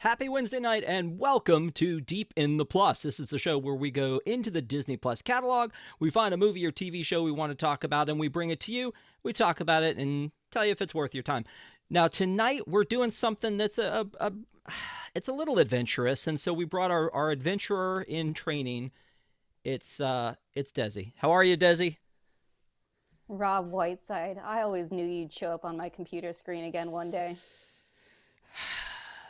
Happy Wednesday night and welcome to Deep in the Plus. This is the show where we go into the Disney Plus catalog, we find a movie or TV show we want to talk about, and we bring it to you. We talk about it and tell you if it's worth your time. Now, tonight we're doing something that's it's a little adventurous, and so we brought our adventurer in training. It's Desi. How are you, Desi? Rob Whiteside. I always knew you'd show up on my computer screen again one day.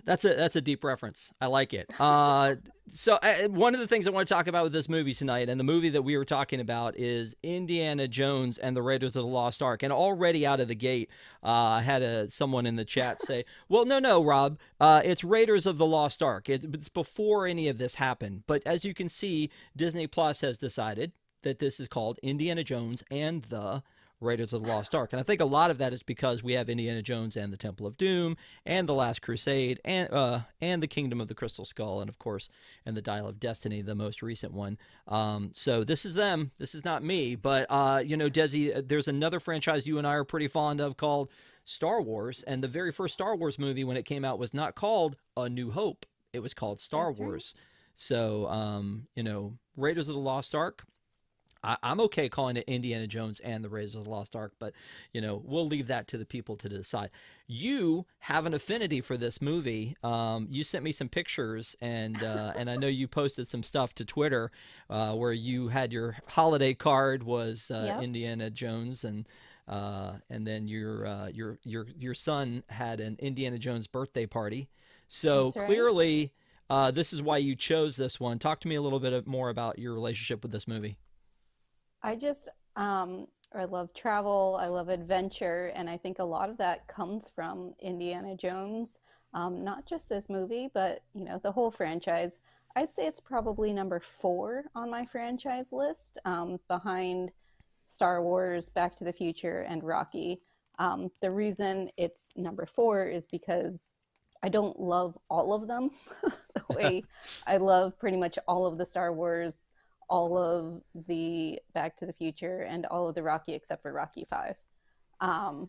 That's a deep reference. I like it. One of the things I want to talk about with this movie tonight, and the movie that we were talking about, is Indiana Jones and the Raiders of the Lost Ark. And already out of the gate, I had someone in the chat say, "Well, no, Rob, it's Raiders of the Lost Ark. It's before any of this happened." But as you can see, Disney Plus has decided that this is called Indiana Jones and the Raiders of the Lost Ark. And I think a lot of that is because we have Indiana Jones and the Temple of Doom and the Last Crusade and the Kingdom of the Crystal Skull and, of course, and the Dial of Destiny, the most recent one. So this is them. This is not me. But, Desi, there's another franchise you and I are pretty fond of called Star Wars. And the very first Star Wars movie when it came out was not called A New Hope. It was called Star Wars. Right. So, Raiders of the Lost Ark, I'm okay calling it Indiana Jones and the Raiders of the Lost Ark, but, we'll leave that to the people to decide. You have an affinity for this movie. You sent me some pictures, and I know you posted some stuff to Twitter where you had your holiday card was Yep. Indiana Jones, and then your son had an Indiana Jones birthday party. So That's right. clearly, this is why you chose this one. Talk to me a little bit more about your relationship with this movie. I love travel, I love adventure, and I think a lot of that comes from Indiana Jones. Not just this movie, but, the whole franchise. I'd say it's probably number 4 on my franchise list, behind Star Wars, Back to the Future, and Rocky. The reason it's number 4 is because I don't love all of them the way I love pretty much all of the Star Wars, all of the Back to the Future, and all of the Rocky except for Rocky 5, and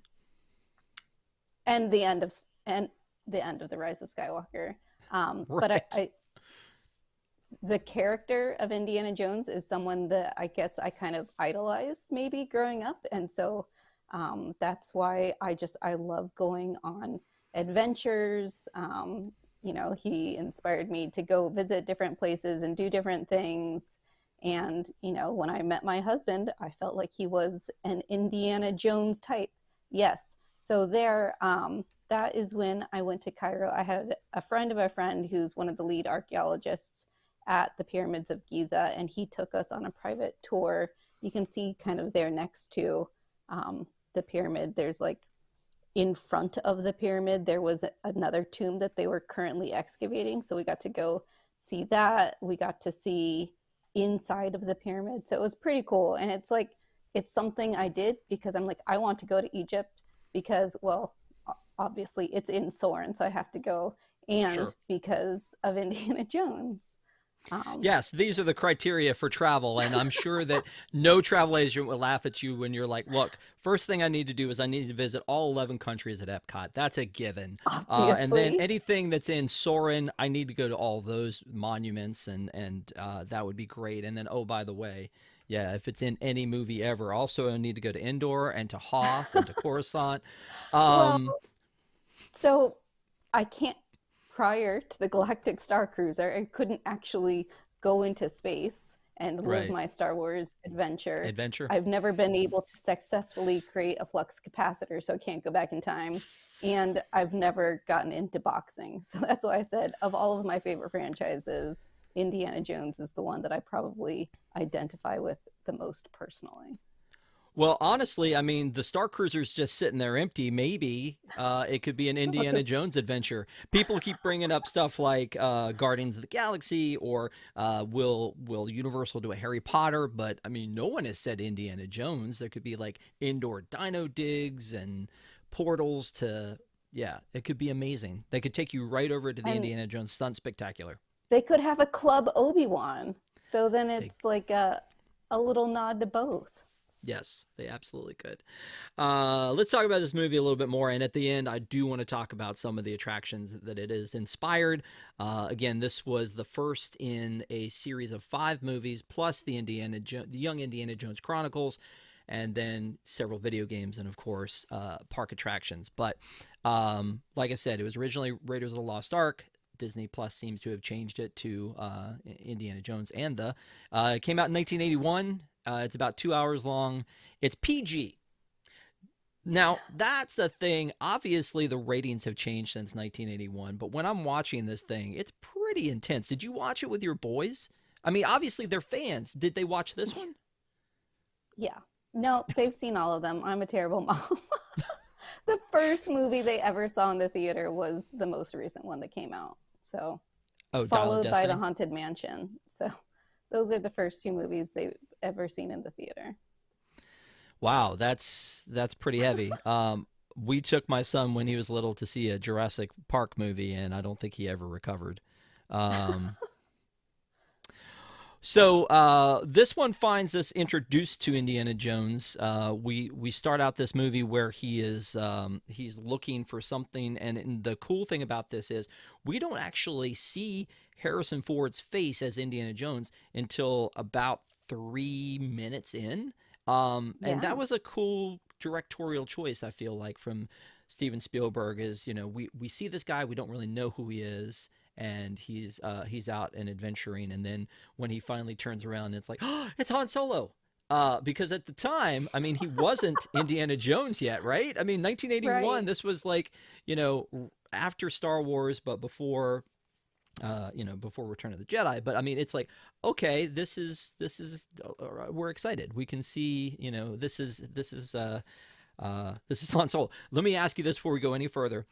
the end of the Rise of Skywalker. But Right. the character of Indiana Jones is someone that I guess I kind of idolized maybe growing up, and so that's why I love going on adventures. He inspired me to go visit different places and do different things. And, when I met my husband, I felt like he was an Indiana Jones type. Yes. So that is when I went to Cairo. I had a friend of a friend who's one of the lead archaeologists at the pyramids of Giza, and he took us on a private tour. You can see kind of there next to the pyramid. There's like in front of the pyramid, there was another tomb that they were currently excavating. So we got to go see that. We got to see inside of the pyramid, so it was pretty cool. And it's something I did because I'm like, I want to go to Egypt because, well, obviously it's in Soren, so I have to go, and Sure. because of Indiana Jones. Yes, these are the criteria for travel, and I'm sure that no travel agent will laugh at you when you're like, look, first thing I need to do is I need to visit all 11 countries at Epcot. That's a given. And then Obviously. anything that's in Soren, I need to go to all those monuments, and that would be great. And then, oh, by the way, yeah, if it's in any movie ever, also I need to go to Endor and to Hoth and to Coruscant. Well, Um, so I can't, prior to the Galactic Star Cruiser, I couldn't actually go into space and live right. my Star Wars adventure. Adventure. I've never been able to successfully create a flux capacitor, so I can't go back in time. And I've never gotten into boxing. So that's why I said, of all of my favorite franchises, Indiana Jones is the one that I probably identify with the most personally. Well, honestly, I mean, the Star Cruiser's just sitting there empty. Maybe it could be an No, Indiana just Jones adventure. People keep bringing up stuff like Guardians of the Galaxy, or will Universal do a Harry Potter? But I mean, no one has said Indiana Jones. There could be like indoor dino digs and portals to, yeah, it could be amazing. They could take you right over to the and Indiana Jones Stunt Spectacular. they could have a club Obi-Wan. So then They it's like a little nod to both. Yes, they absolutely could. Let's talk about this movie a little bit more. And at the end, I do want to talk about some of the attractions that it is inspired. Again, this was the first in a series of 5 movies, plus the Young Indiana Jones Chronicles, and then several video games, and of course, park attractions. But like I said, it was originally Raiders of the Lost Ark. Disney Plus seems to have changed it to Indiana Jones and the. It came out in 1981. It's about 2 hours long. It's PG. Now, that's the thing. Obviously, the ratings have changed since 1981, but when I'm watching this thing, it's pretty intense. Did you watch it with your boys? I mean, obviously, they're fans. Did they watch this one? Yeah. No, they've seen all of them. I'm a terrible mom. The first movie they ever saw in the theater was the most recent one that came out. So, Oh, Dial of followed by The Destiny? Haunted Mansion. So, those are the first 2 movies they've ever seen in the theater. Wow, that's pretty heavy. We took my son when he was little to see a Jurassic Park movie, and I don't think he ever recovered. Um, So this one finds us introduced to Indiana Jones. We start out this movie where he's looking for something, and the cool thing about this is we don't actually see Harrison Ford's face as Indiana Jones until about 3 minutes in, and that Yeah. was a cool directorial choice. I feel like from Steven Spielberg is we see this guy, we don't really know who he is, and he's out and adventuring, and then when he finally turns around, it's like, oh, it's Han Solo. Because at the time, I mean, he wasn't Indiana Jones yet, right? I mean, 1981. Right. This was like, after Star Wars, but before, before Return of the Jedi. But I mean, it's like, okay, we're excited. We can see, this is Han Solo. Let me ask you this before we go any further,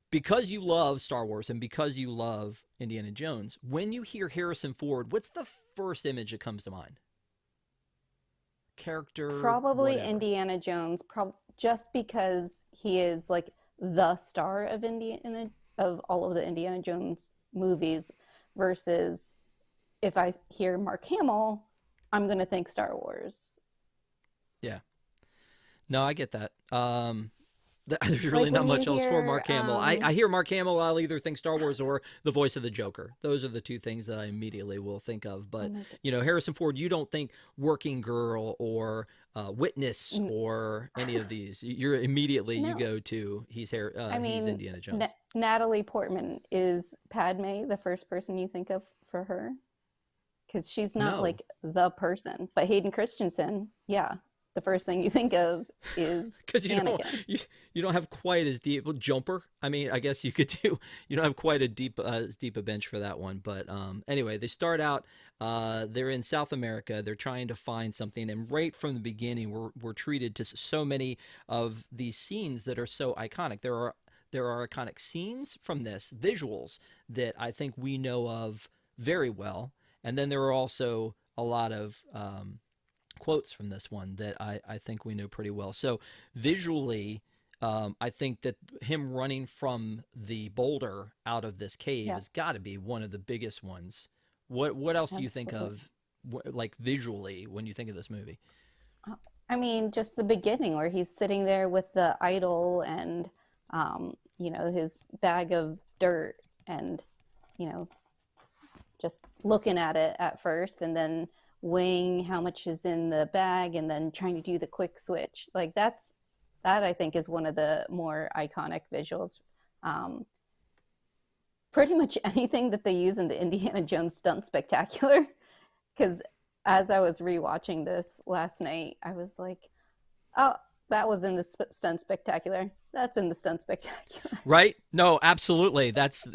because you love Star Wars and because you love Indiana Jones, when you hear Harrison Ford, what's the first image that comes to mind? Character, Probably whatever. Indiana Jones, just because he is like the star of Indiana of all of the Indiana Jones movies versus if I hear Mark Hamill, I'm going to think Star Wars. Yeah. No, I get that. There's really Like not when you much else for hear Mark Hamill. I hear Mark Hamill, I'll either think Star Wars or the voice of the Joker. Those are the two things that I immediately will think of. oh But, my Harrison Ford, you don't think Working Girl or Witness god. or any of these. You're immediately, you No. go to I he's mean, Indiana Jones. Natalie Portman, is Padme the first person you think of for her? Because she's not No. like the person. But Hayden Christensen, yeah, the first thing you think of is Because Anakin. you don't have quite as deep, well, Jumper. I mean, I guess you could do. You don't have quite a deep a bench for that one. But anyway, they start out. They're in South America. They're trying to find something, and right from the beginning, we're treated to so many of these scenes that are so iconic. There are iconic scenes from this, visuals that I think we know of very well, and then there are also a lot of quotes from this one that I think we know pretty well. So visually, I think that him running from the boulder out of this cave Yeah, has got to be one of the biggest ones. What else do you think absolutely. of, like visually, when you think of this movie? I mean, just the beginning where he's sitting there with the idol and, his bag of dirt and, you know, just looking at it at first and then weighing how much is in the bag and then trying to do the quick switch. Like that I think is one of the more iconic visuals. Um, Pretty much anything that they use in the Indiana Jones stunt spectacular. Because as I was rewatching this last night, I was like, oh, that was in the stunt spectacular. That's in the stunt spectacular. Right? No, absolutely. That's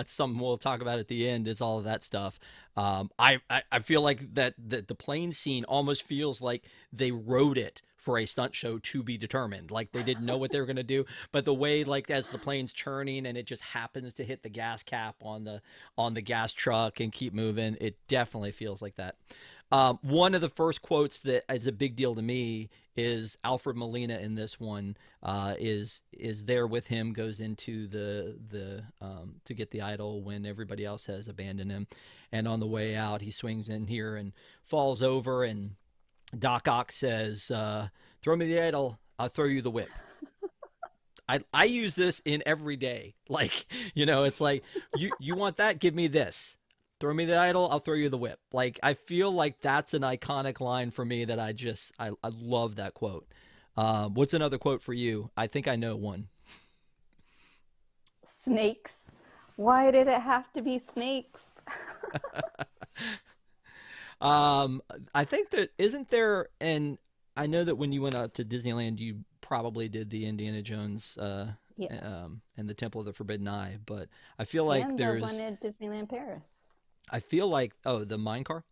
something we'll talk about at the end. It's all of that stuff. I feel like that the plane scene almost feels like they wrote it for a stunt show to be determined. Like they didn't know what they were going to do, but the way, like, as the plane's churning and it just happens to hit the gas cap on the gas truck and keep moving, it definitely feels like that. One of the first quotes that is a big deal to me is Alfred Molina in this one. Is there with him, goes into the to get the idol when everybody else has abandoned him, and on the way out he swings in here and falls over, and Doc Ock says, "Throw me the idol, I'll throw you the whip." I use this in every day. Like, it's like, you want that? Give me this. Throw me the idol, I'll throw you the whip. Like, I feel like that's an iconic line for me that I love that quote. What's another quote for you? I think I know one. Snakes. Why did it have to be snakes? Um, I think that isn't there, and I know that when you went out to Disneyland, you probably did the Indiana Jones Yes. and the Temple of the Forbidden Eye, but I feel like And the one there's, at Disneyland Paris. I feel like, oh, the mine car.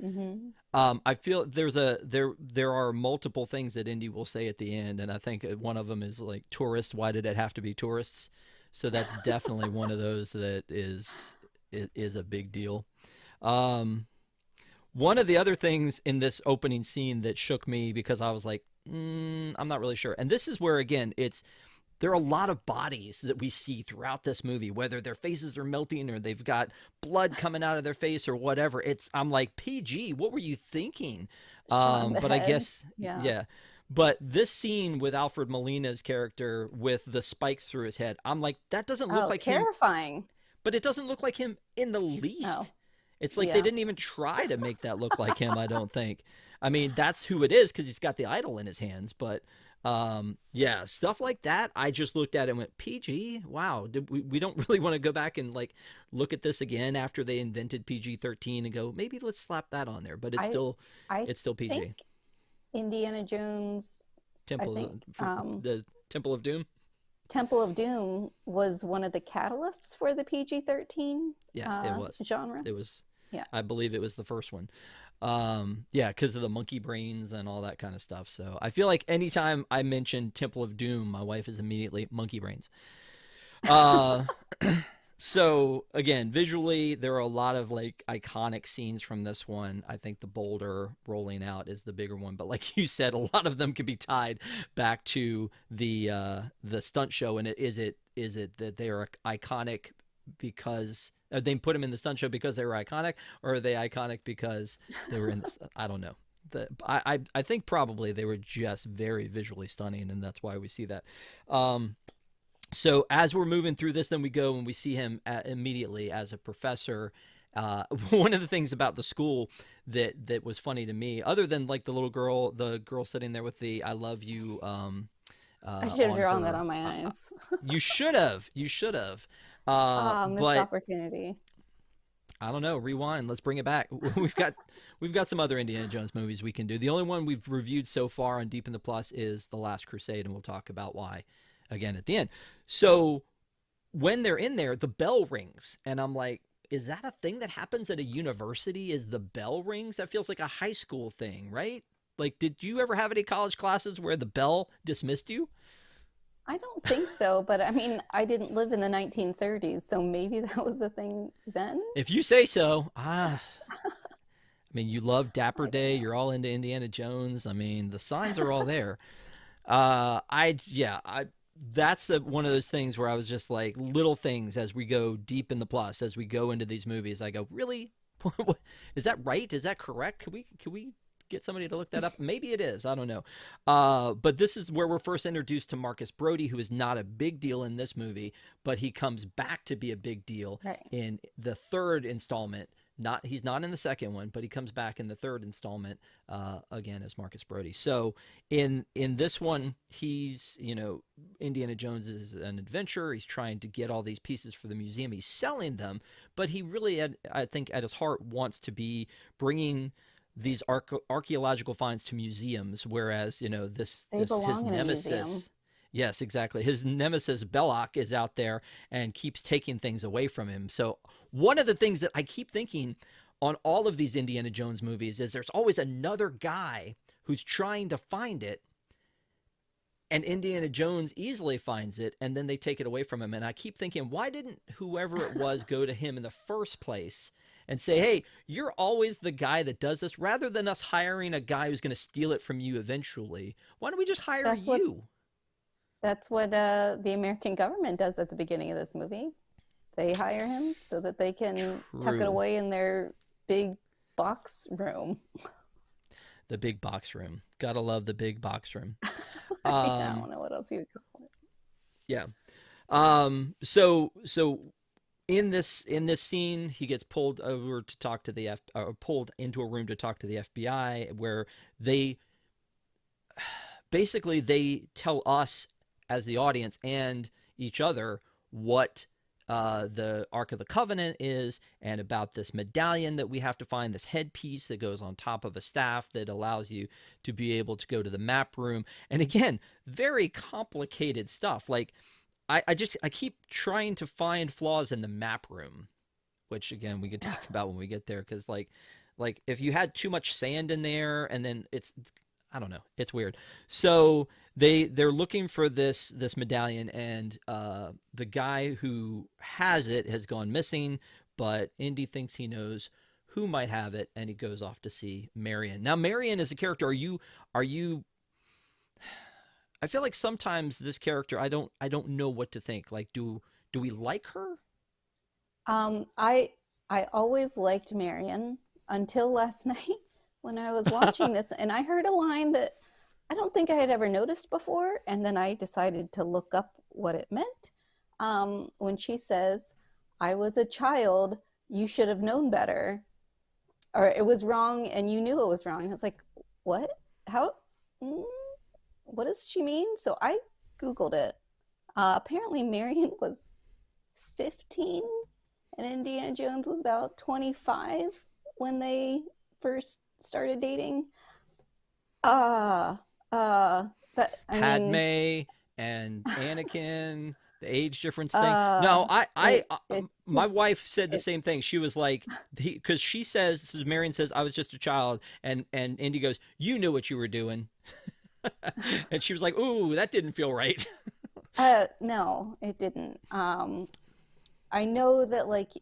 Hmm. I feel there are multiple things that Indy will say at the end, and I think one of them is like tourists. Why did it have to be tourists? So that's definitely one of those that is a big deal. Um, One of the other things in this opening scene that shook me because I was like, I'm not really sure. And this is where, again, there are a lot of bodies that we see throughout this movie, whether their faces are melting or they've got blood coming out of their face or whatever. I'm like, PG, what were you thinking? Shot in the But I head. guess, Yeah. yeah. But this scene with Alfred Molina's character with the spikes through his head, I'm like, that doesn't look Oh, like him, terrifying. but it doesn't look like him in the Oh, least. It's like they yeah. didn't even try to make that look like him, I don't think. I mean, that's who it is because he's got the idol in his hands. But yeah, stuff like that, I just looked at it and went, PG? Wow. We don't really want to go back and like look at this again after they invented PG-13 and go, maybe let's slap that on there. But I I it's still think PG. Indiana Jones, I Temple think for the Temple of Doom. Temple of Doom was one of the catalysts for the PG-13 Yes, it was. genre. It was, Yeah. I believe it was the first one. Yeah, because of the monkey brains and all that kind of stuff. So I feel like anytime I mention Temple of Doom, my wife is immediately monkey brains. Uh, so again, visually, there are a lot of like iconic scenes from this one. I think the boulder rolling out is the bigger one, but like you said, a lot of them can be tied back to the stunt show. And is it that they are iconic because they put them in the stunt show because they were iconic, or are they iconic because they were in? I don't know. I think probably they were just very visually stunning, and that's why we see that. Um, so as we're moving through this, then we go and we see him immediately as a professor. One of the things about the school that was funny to me, other than like the girl sitting there with the "I love you" I should have on drawn that her. on my eyes. You should have. Ah, missed But opportunity. I don't know. Rewind. Let's bring it back. We've got some other Indiana Jones movies we can do. The only one we've reviewed so far on Deep in the Plus is The Last Crusade, and we'll talk about why again at the end. So when they're in there, the bell rings, and I'm like, is that a thing that happens at a university? Is the bell rings? That feels like a high school thing, right? Like, did you ever have any college classes where the bell dismissed you? I don't think so, but I mean, I didn't live in the 1930s, so maybe that was a thing then. If you say so. I mean, you love Dapper I don't Day. know. You're all into Indiana Jones. I mean, the signs are all there. I that's one of those things where I was just like little things as we go deep in the plus, as we go into these movies. I go, really? Is that right? Is that correct? Can we get somebody to look that up? Maybe it is. I don't know. But this is where we're first introduced to Marcus Brody, who is not a big deal in this movie, but he comes back to be a big deal Right. in the third installment. He's not in the second one, but he comes back in the third installment again as Marcus Brody. So in this one, he's Indiana Jones is an adventurer. He's trying to get all these pieces for the museum. He's selling them, but he really, I think, at his heart, wants to be bringing these archaeological finds to museums. Whereas They his belong in a museum. nemesis. Yes, exactly. His nemesis Belloc is out there and keeps taking things away from him. So one of the things that I keep thinking on all of these Indiana Jones movies is there's always another guy who's trying to find it, and Indiana Jones easily finds it, and then they take it away from him. And I keep thinking, why didn't whoever it was go to him in the first place and say, hey, you're always the guy that does this, rather than us hiring a guy who's going to steal it from you eventually? Why don't we just hire That's what you? that's what the American government does at the beginning of this movie. They hire him so that they can tuck it True. away in their big box room. The big box room. Gotta love the big box room. Yeah, I Um, don't know what else you would call it. yeah. So in this scene, he gets pulled over to talk to the pulled into a room to talk to the FBI, where they basically they tell us as the audience and each other what the Ark of the Covenant is, and about this medallion that we have to find, this headpiece that goes on top of a staff that allows you to be able to go to the map room. And again, very complicated stuff. Like I keep trying to find flaws in the map room, which again we could talk about when we get there, because like if you had too much sand in there, and then it's I don't know, it's weird. So they're looking for this medallion, and the guy who has it has gone missing, but Indy thinks he knows who might have it, and he goes off to see Marion. Now Marion is a character. Are you I feel like sometimes this character, I don't know what to think. Like, do we like her? Um, I I always liked Marion until last night when I was watching this, and I heard a line that I don't think I had ever noticed before, and then I decided to look up what it meant. When she says, "I was a child, you should have known better," or "it was wrong and you knew it was wrong." And I was like, "What? How? mm, what does she mean?" So I Googled it. Apparently, Marion was 15 and Indiana Jones was about 25 when they first started dating. Uh, that, I mean, Padme and Anakin, the age difference thing. uh, No, it my wife said the it, same thing. She was like, because she says, Marion says, I was just a child, and Indy goes, you knew what you were doing, and she was like, ooh, that didn't feel right. no, it didn't. I know that like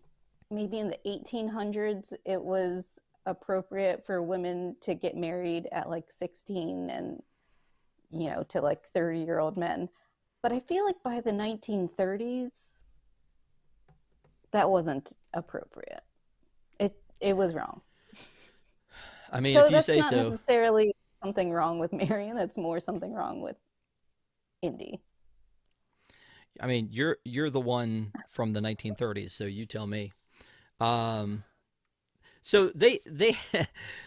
maybe in the 1800s it was appropriate for women to get married at like 16 and to like 30-year-old men. But I feel like by the 1930s that wasn't appropriate. It was wrong. I mean, if So you that's say not so. necessarily something wrong with Marion, that's more something wrong with Indy. I mean, you're the one from the 1930s, so you tell me. Um, So they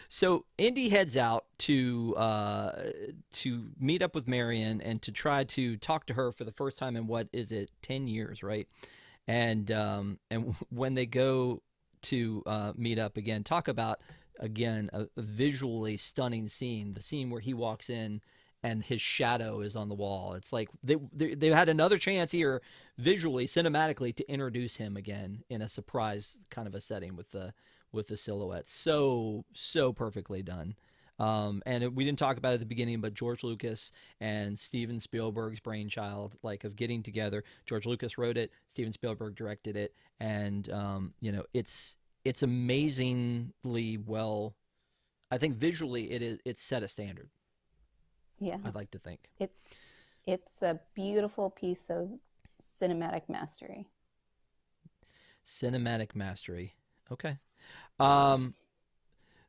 so Indy heads out to meet up with Marion and to try to talk to her for the first time in, what is it, 10 years, right? And when they go to meet up again, talk about again a visually stunning scene, the scene where he walks in and his shadow is on the wall. It's like they had another chance here visually, cinematically, to introduce him again in a surprise kind of a setting with the silhouette. So perfectly done. And we didn't talk about it at the beginning, but George Lucas and Steven Spielberg's brainchild, like, of getting together. George Lucas wrote it, Steven Spielberg directed it, and it's amazingly well. I think visually it's set a standard. Yeah. I'd like to think. It's it's a beautiful piece of cinematic mastery. Cinematic mastery. Okay. Um,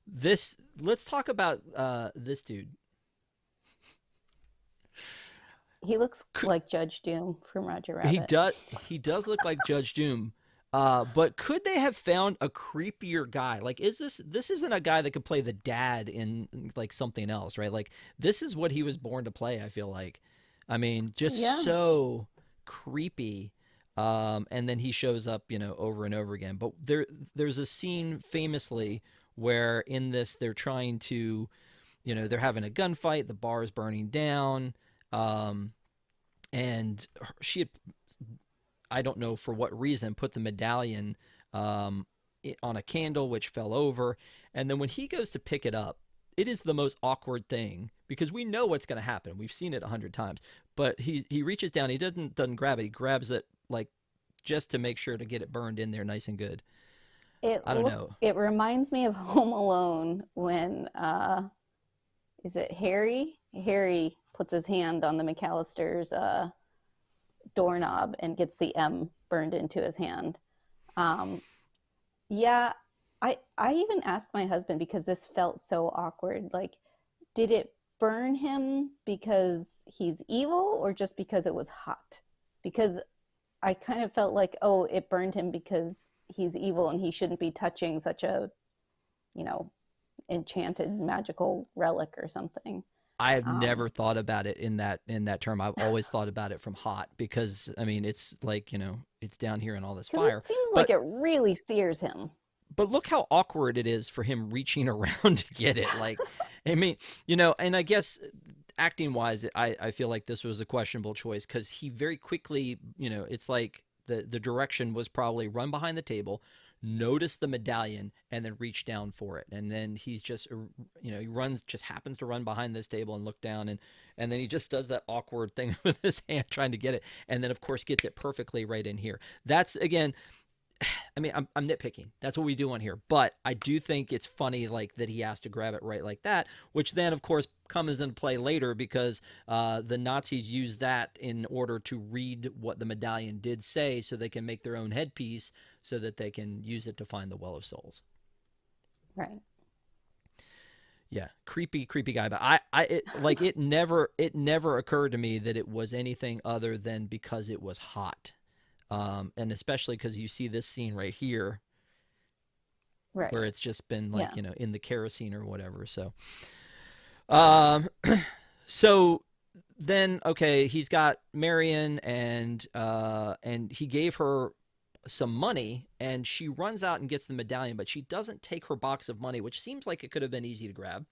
this let's talk about this dude. He looks like Judge Doom from Roger He Rabbit. does he does look like Judge Doom. But could they have found a creepier guy? Like, this isn't a guy that could play the dad in like something else, right? Like, this is what he was born to play, I feel like. I mean, just Yeah. so creepy. And then he shows up, over and over again. But there's a scene famously where in this they're trying to, they're having a gunfight, the bar is burning down. Um, and she had, I don't know for what reason, put the medallion on a candle, which fell over. And then when he goes to pick it up, it is the most awkward thing because we know what's going to happen. We've seen it 100 times. But he reaches down. He doesn't grab it. He grabs it like just to make sure to get it burned in there nice and good. I don't know. It reminds me of Home Alone when is it Harry? Harry puts his hand on the McAllister's doorknob and gets the M burned into his hand. Um, yeah, I even asked my husband because this felt so awkward. Like, did it burn him because he's evil or just because it was hot? Because I kind of felt like, oh, it burned him because he's evil and he shouldn't be touching such a, you know, enchanted magical relic or something. I have never Um, thought about it in that term. I've always thought about it from hot because I mean it's like, it's down here in all this because it fire. seems like But it really sears him. look how awkward it is for him reaching around to get it. Like, I mean, and I guess acting wise, I feel like this was a questionable choice because he very quickly, it's like the direction was probably run behind the table, notice the medallion, and then reach down for it. And then he's just, he runs, just happens to run behind this table and look down, and then he just does that awkward thing with his hand trying to get it, and then of course gets it perfectly right in here. That's again, I mean, I'm nitpicking. That's what we do on here. But I do think it's funny, like, that he has to grab it right like that, which then, of course, comes into play later because the Nazis use that in order to read what the medallion did say so they can make their own headpiece so that they can use it to find the Well of Souls. Right. Yeah, creepy guy. But it never occurred to me that it was anything other than because it was hot. And especially because you see this scene right here Right. where it's just been like, Yeah. in the kerosene or whatever. So, um, so then, okay, he's got Marion and he gave her some money and she runs out and gets the medallion, but she doesn't take her box of money, which seems like it could have been easy to grab.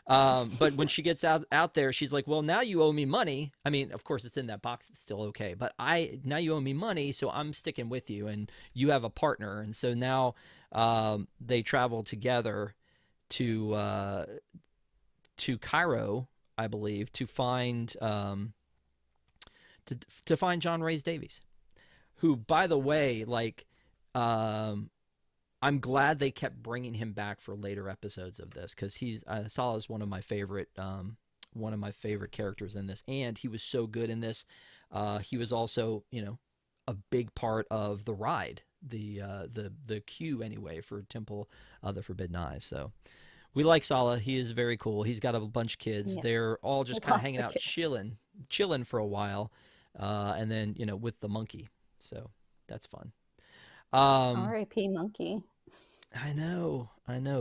But when she gets out there, she's like, "Well, now you owe me money. I mean, of course, it's in that box; it's still okay. But now you owe me money, so I'm sticking with you, and you have a partner." And so now they travel together to Cairo, I believe, to find to find John Rhys Davies, who, by the way, like. I'm glad they kept bringing him back for later episodes of this because Salah is one of my favorite characters in this, and he was so good in this. He was also, a big part of the ride, the queue anyway for Temple of the Forbidden Eyes. So we like Salah. He is very cool. He's got a bunch of kids. Yes. They're all just kind of Lots hanging of out, kids. chilling for a while, and then with the monkey. So that's fun. Um, R.I.P. Monkey. I know,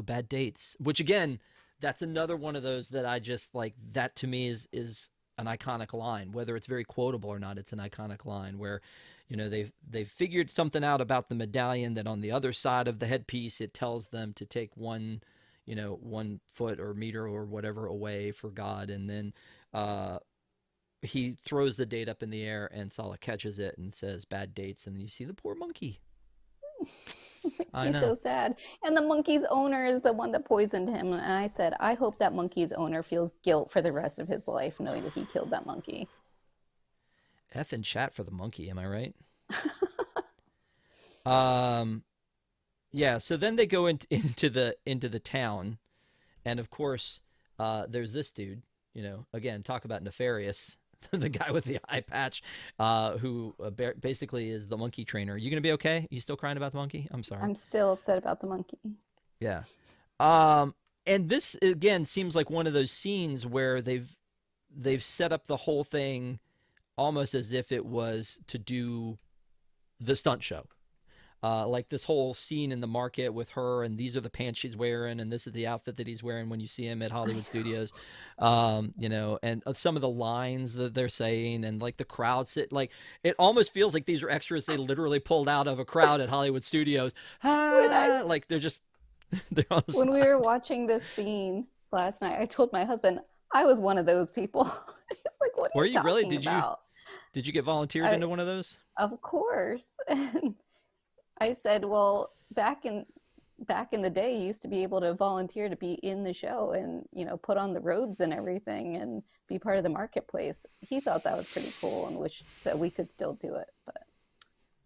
bad dates. Which again, that's another one of those that I just like. That to me is an iconic line, whether it's very quotable or not. It's an iconic line where, they've figured something out about the medallion that on the other side of the headpiece it tells them to take 1 foot or meter or whatever away for God, and then he throws the date up in the air and Salah catches it and says bad dates, and then you see the poor monkey. Makes I me know. so sad. And the monkey's owner is the one that poisoned him. And I said, I hope that monkey's owner feels guilt for the rest of his life, knowing that he killed that monkey. F in chat for the monkey, am I right? Um, yeah. So then they go into the town, and of course, there's this dude. Again, talk about nefarious. The guy with the eye patch, who basically is the monkey trainer. You gonna be okay? You still crying about the monkey? I'm sorry. I'm still upset about the monkey. Yeah. Um, and this again seems like one of those scenes where they've set up the whole thing almost as if it was to do the stunt show. Like this whole scene in the market with her, and these are the pants she's wearing, and this is the outfit that he's wearing when you see him at Hollywood Studios. And some of the lines that they're saying, and like the crowd sit, like it almost feels like these are extras they literally pulled out of a crowd at Hollywood Studios. When I Like they're just they're on the when we were side. watching this scene last night, I told my husband I was one of those people. He's like, "What are Were you you really? talking Did you about?" did you get volunteered I, into one of those? of course. And I said, "Well, back in the day, you used to be able to volunteer to be in the show and, put on the robes and everything and be part of the marketplace." He thought that was pretty cool and wished that we could still do it. But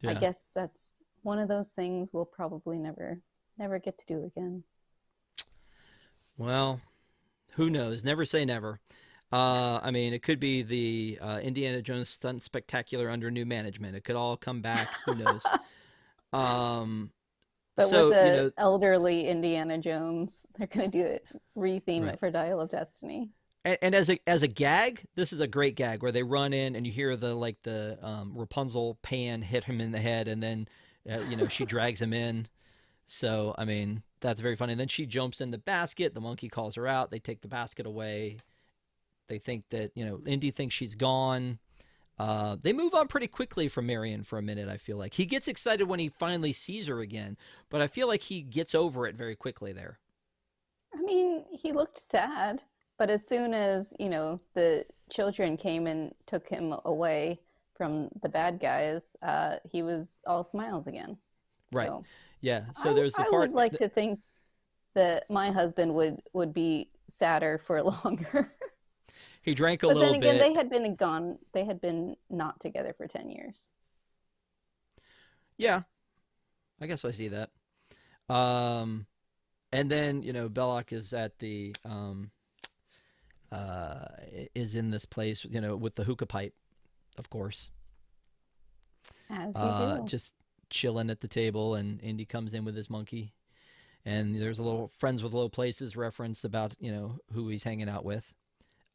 I Yeah. guess that's one of those things we'll probably never get to do again. Well, who knows? Never say never. I mean, it could be the Indiana Jones Stunt Spectacular under new management. It could all come back. Who knows? Um, But with So, the elderly Indiana Jones, they're going to do it, retheme right. it for Dial of Destiny. And as a gag, this is a great gag where they run in and you hear the Rapunzel pan hit him in the head, and then she drags him in. So I mean that's very funny. And then she jumps in the basket. The monkey calls her out. They take the basket away. They think that Indy thinks she's gone. They move on pretty quickly from Marion for a minute. I feel like he gets excited when he finally sees her again, but I feel like he gets over it very quickly there. I mean, he looked sad, but as soon as, the children came and took him away from the bad guys, he was all smiles again. Right. So Yeah. So I, there's the I would part. like to think that my husband would be sadder for longer. He drank a But then little again, bit. they had been not together for 10 years. Yeah, I guess I see that. Um, and then Belloc is at the is in this place with the hookah pipe, of course, As you do. just chilling at the table, and Indy comes in with his monkey, and there's a little friends with low places reference about who he's hanging out with.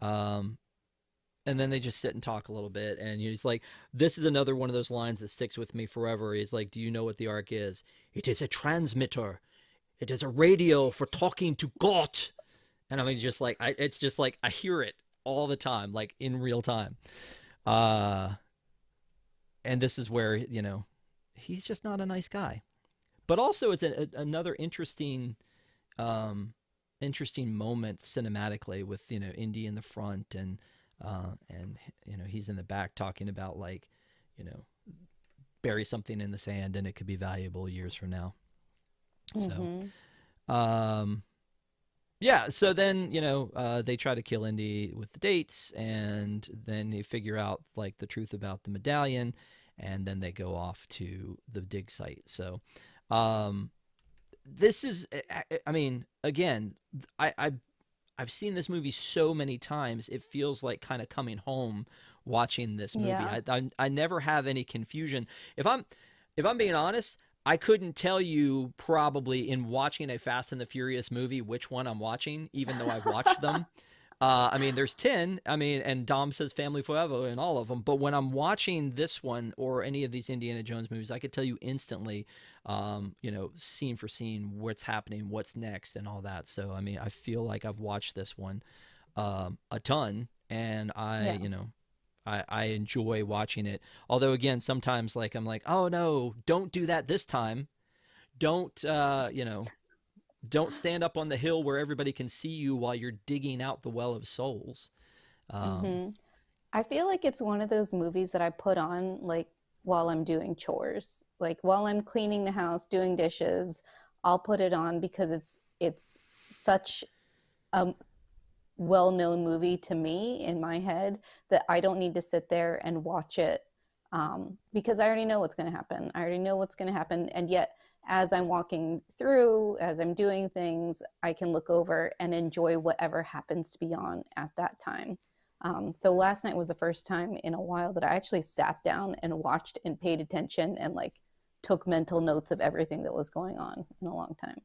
Um, and then they just sit and talk a little bit, and he's like, this is another one of those lines that sticks with me forever. He's like, do you know what the Ark is? It is a transmitter. It is a radio for talking to God. And I mean, it's just like I hear it all the time, like in real time. uh and this is where he's just not a nice guy. But also it's another interesting moment cinematically with Indy in the front, and he's in the back talking about, like, you know bury something in the sand and it could be valuable years from now. So Hmm. um yeah, so then they try to kill Indy with the dates, and then they figure out, like, the truth about the medallion, and then they go off to the dig site. So um this is, I mean, again, I've seen this movie so many times. It feels like kind of coming home watching this movie. Yeah. I never have any confusion. If I'm being honest, I couldn't tell you probably in watching a Fast and the Furious movie which one I'm watching, even though I've watched them. I mean, there's 10. I mean, and Dom says Family Forever in all of them. But when I'm watching this one or any of these Indiana Jones movies, I could tell you instantly, scene for scene, what's happening, what's next, and all that. So, I mean, I feel like I've watched this one a ton, and Yeah. I enjoy watching it. Although, again, sometimes, like, I'm like, oh no, don't do that this time. Don't, don't stand up on the hill where everybody can see you while you're digging out the well of souls. Um, Hmm. I feel like it's one of those movies that I put on, like, while I'm doing chores. Like while I'm cleaning the house, doing dishes, I'll put it on because it's such a well-known movie to me in my head that I don't need to sit there and watch it, because I already know what's going to happen. I already know what's going to happen, and yet as I'm walking through, as I'm doing things, I can look over and enjoy whatever happens to be on at that time. So last night was the first time in a while that I actually sat down and watched and paid attention and, like, took mental notes of everything that was going on in a long time.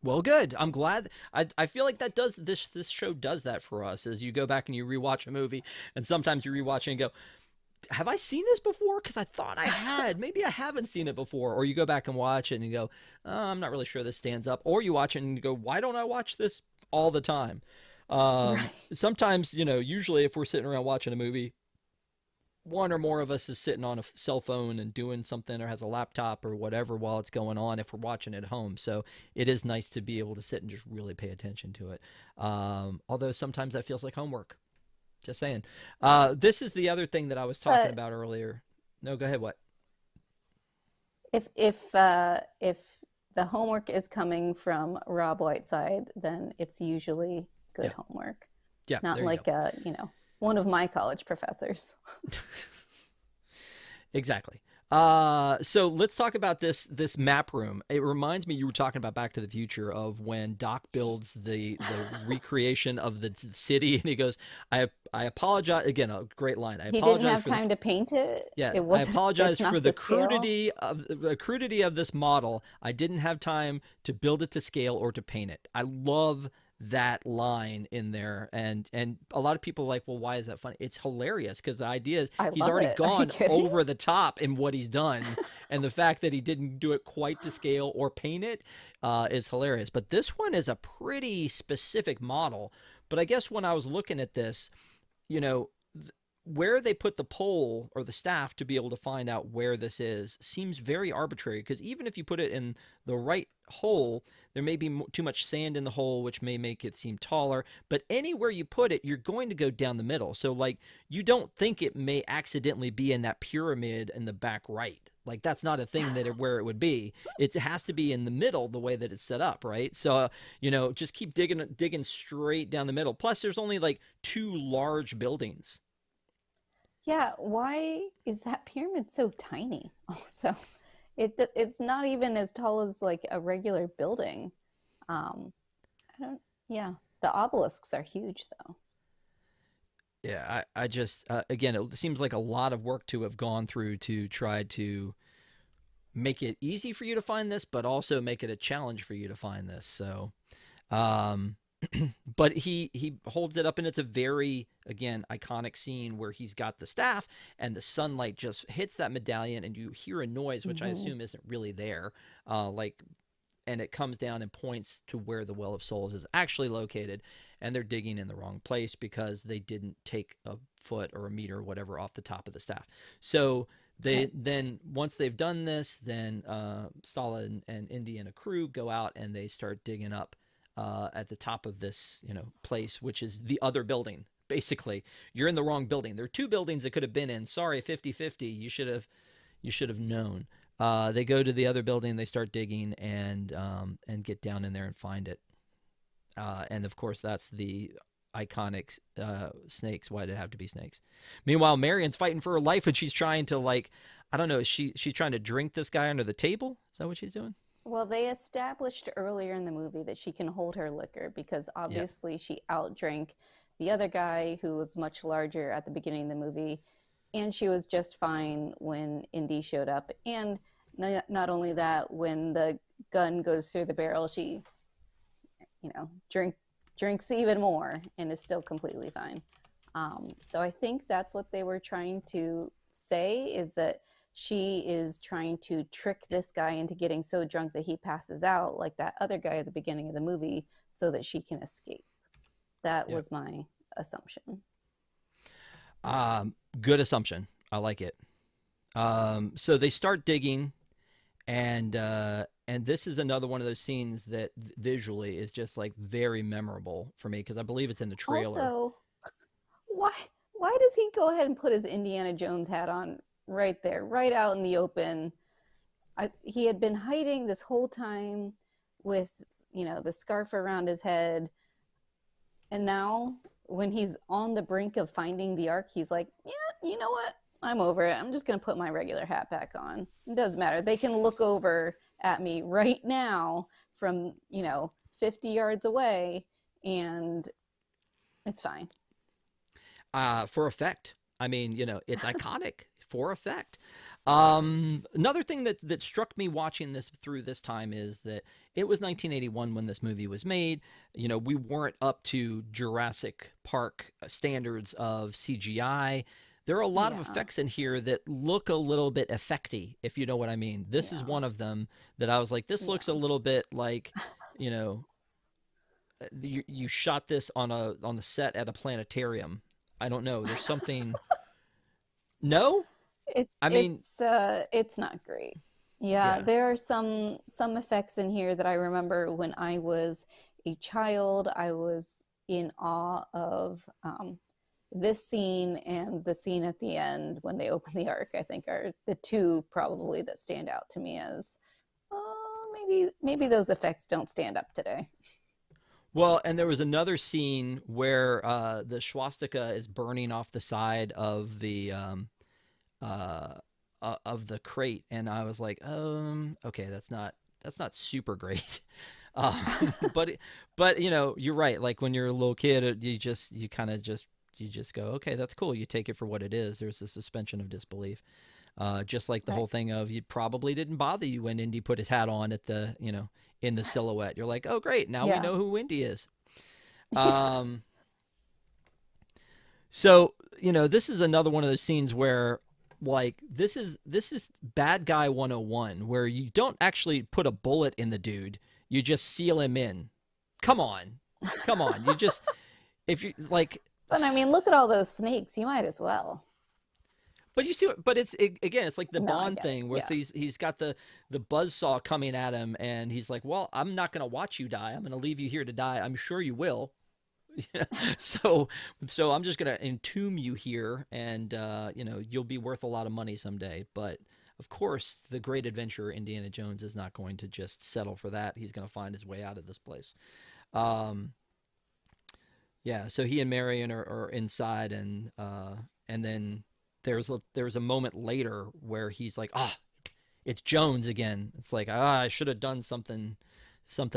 well, good. I'm glad. I feel like that does this show does that for us. As you go back and you rewatch a movie, and sometimes you rewatch it and go, have I seen this before? Because I thought I had. Maybe I haven't seen it before. Or you go back and watch it and you go, I'm not really sure this stands up. Or you watch it and you go, why don't I watch this all the time? Right. Sometimes, usually if we're sitting around watching a movie, one or more of us is sitting on a cell phone and doing something, or has a laptop or whatever while it's going on if we're watching at home. So it is nice to be able to sit and just really pay attention to it. Although sometimes that feels like homework. Just saying. This is the other thing that I was talking But about earlier. No, go ahead. What? if the homework is coming from Rob Whiteside, then it's usually good Yeah. homework. Yeah, Not there you like, go. one of my college professors. Exactly. So let's talk about this map room. It reminds me, you were talking about Back to the Future, of when Doc builds the recreation of the city, and he goes, I apologize again." A great line. I He didn't apologize have for the time to paint it. Yeah, It I wasn't. apologize It's for not to scale. the crudity of this model. I didn't have time to build it to scale or to paint it. I love that line in there, and a lot of people are like, well, why is that funny? It's hilarious because the idea is I he's love already it. Are you gone kidding? over the top in what he's done, and the fact that he didn't do it quite to scale or paint it is hilarious. But this one is a pretty specific model. But I guess when I was looking at this, you know, where they put the pole or the staff to be able to find out where this is seems very arbitrary, because even if you put it in the right hole, there may be too much sand in the hole, which may make it seem taller. But anywhere you put it, you're going to go down the middle. So, like, you don't think it may accidentally be in that pyramid in the back right. Like, that's not a thing where it would be. It has to be in the middle the way that it's set up, right? So, just keep digging straight down the middle. Plus, there's only like two large buildings. Yeah, why is that pyramid so tiny? Also, it's not even as tall as like a regular building. Um, I don't, yeah, the obelisks are huge though. Yeah, I just again, it seems like a lot of work to have gone through to try to make it easy for you to find this, but also make it a challenge for you to find this. So, um, but he holds it up, and it's a very, again, iconic scene where he's got the staff and the sunlight just hits that medallion, and you hear a noise, which I Hmm. assume isn't really there, like, and it comes down and points to where the Well of Souls is actually located, and they're digging in the wrong place because they didn't take a foot or a meter or whatever off the top of the staff. So they Right. then, once they've done this, then Sala and Indy and a crew go out and they start digging up at the top of this place, which is the other building. Basically, you're in the wrong building. There are two buildings that could have been in. Sorry, 50-50. You should have known. They go to the other building, they start digging, and get down in there and find it. And of course, that's the iconic snakes. Why did it have to be snakes? Meanwhile, Marion's fighting for her life, and she's trying to, like, I don't know, is she's trying to drink this guy under the table? Is that what she's doing? Well, they established earlier in the movie that she can hold her liquor because Yeah. obviously she outdrank the other guy who was much larger at the beginning of the movie, and she was just fine when Indy showed up. And not only that, when the gun goes through the barrel, she, drinks even more and is still completely fine. So I think that's what they were trying to say, is that she is trying to trick this guy into getting so drunk that he passes out like that other guy at the beginning of the movie so that she can escape. That Yep. was my assumption. Good assumption. I like it. So they start digging, and this is another one of those scenes that visually is just like very memorable for me, because I believe it's in the trailer. Also, why why does he go ahead and put his Indiana Jones hat on right there, right out in the open? He had been hiding this whole time with, the scarf around his head. And now, when he's on the brink of finding the Ark, he's like, yeah, you know what? I'm over it. I'm just going to put my regular hat back on. It doesn't matter. They can look over at me right now from, 50 yards away, and it's fine. For effect. I mean, it's iconic for effect. Another thing that struck me watching this through this time is that it was 1981 when this movie was made. We weren't up to Jurassic Park standards of CGI. There are a lot of Yeah, effects in here that look a little bit effecty, if you know what I mean. This is yeah, one of them that I was like, this looks a yeah. little bit like, you know, you shot this on the set at a planetarium. I don't know. There's something. No, It I mean, it's not great. Yeah, yeah. there are some effects in here that I remember when I was a child. I was in awe of this scene and the scene at the end when they open the Ark. I think are the two probably that stand out to me as, maybe those effects don't stand up today. Well, and there was another scene where the swastika is burning off the side uh, of the crate, and I was like, okay, that's not super great. But you know, you're right. Like when you're a little kid, you kind of you just go, okay, that's cool. You take it for what it is. There's a suspension of disbelief. Just like the Right. whole thing of it probably didn't bother you when Indy put his hat on at the, you know, in the silhouette. You're like, oh, great. Now we Yeah. know who Indy is. Yeah. Um, so, you know, this is another one of those scenes where like this is bad guy 101 where you don't actually put a bullet in the dude. You just seal him in. Come on. Come on. You just if you like But I mean, look at all those snakes. You might as well. but you see, but again, it's like the No, I Bond get it. thing where Yeah. he's got the buzzsaw coming at him, and he's like, "Well, I'm not going to watch you die. I'm going to leave you here to die. I'm sure you will. so I'm just going to entomb you here, and you know, you'll be worth a lot of money someday." But of course, the great adventurer Indiana Jones is not going to just settle for that. He's going to find his way out of this place. Um, yeah. So he and Marion are inside, and then there's a moment later where he's like, "Ah, oh, it's Jones again." It's like, I should have done something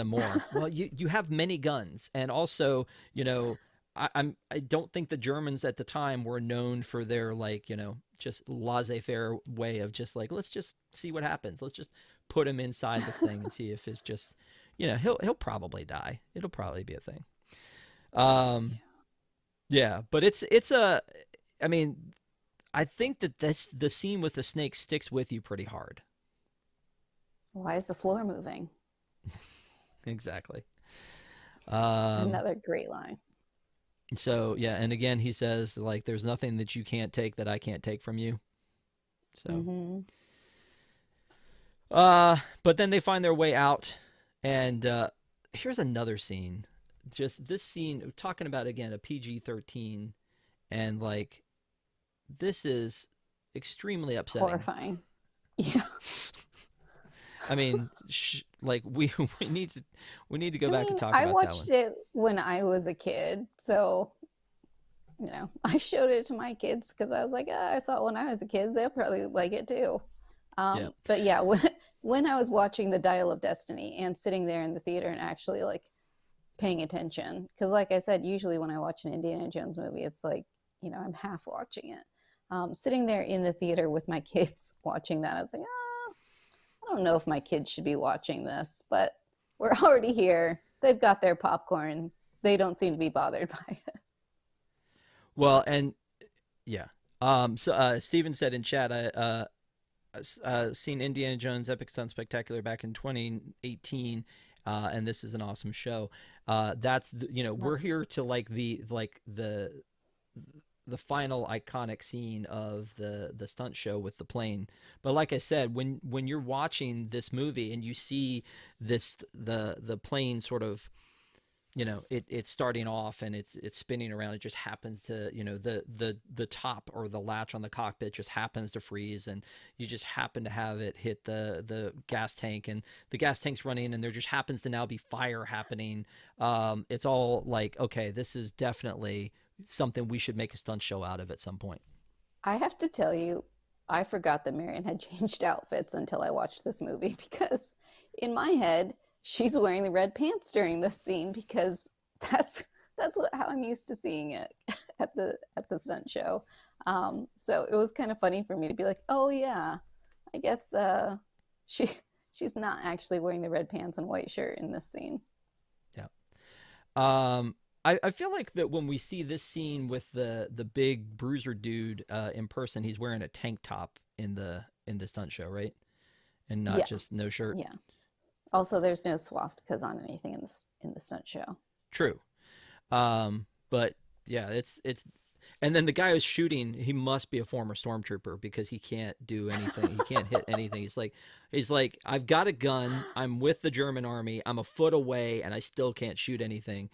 more. Well, you have many guns, and also, you know, I don't think the Germans at the time were known for their, like, you know, just laissez-faire way of just like, let's just see what happens. Let's just put him inside this thing and see if it's just, you know, he'll probably die. It'll probably be a thing. Um, yeah, but it's a, I mean, I think that the scene with the snake sticks with you pretty hard. Why is the floor moving? Exactly. Um, Another great line. so yeah, and again he says like, "There's nothing that you can't take that I can't take from you." So, Hmm. but then they find their way out, and here's another scene. Just this scene, talking about again a PG-13, and like this is extremely upsetting. Horrifying. Yeah. I mean, like we need to go I back and mean, talk I about that one. watched it when I was a kid, so I showed it to my kids because I was like, ah, I saw it when I was a kid. They'll probably like it too. Yeah. But yeah, when I was watching The Dial of Destiny and sitting there in the theater and actually like paying attention, because like I said, usually when I watch an Indiana Jones movie, it's like, I'm half watching it. Sitting there in the theater with my kids watching that, I was like, I don't know if my kids should be watching this, but we're already here. They've got their popcorn. They don't seem to be bothered by it. Well, and yeah. So Steven said in chat, seen Indiana Jones Epic Stunt Spectacular back in 2018, and this is an awesome show. That's we're here to like the final iconic scene of the stunt show with the plane. But like I said, when you're watching this movie and you see the plane sort of, it's starting off and it's spinning around. It just happens to, the top or the latch on the cockpit just happens to freeze, and you just happen to have it hit the gas tank, and the gas tank's running, and there just happens to now be fire happening. It's all like, okay, this is definitely something we should make a stunt show out of at some point. I have to tell you, I forgot that Marion had changed outfits until I watched this movie because in my head, she's wearing the red pants during this scene because that's how I'm used to seeing it at the stunt show. So it was kind of funny for me to be like, oh yeah, I guess she she's not actually wearing the red pants and white shirt in this scene. Yeah. I feel like that when we see this scene with the big bruiser dude in person, he's wearing a tank top in the stunt show, right? And not Yeah, just no shirt. yeah. Also, there's no swastikas on anything in the stunt show. True. But yeah, it's and then the guy who's shooting, he must be a former stormtrooper because he can't do anything. He can't hit anything. He's like, I've got a gun. I'm with the German army. I'm a foot away, and I still can't shoot anything.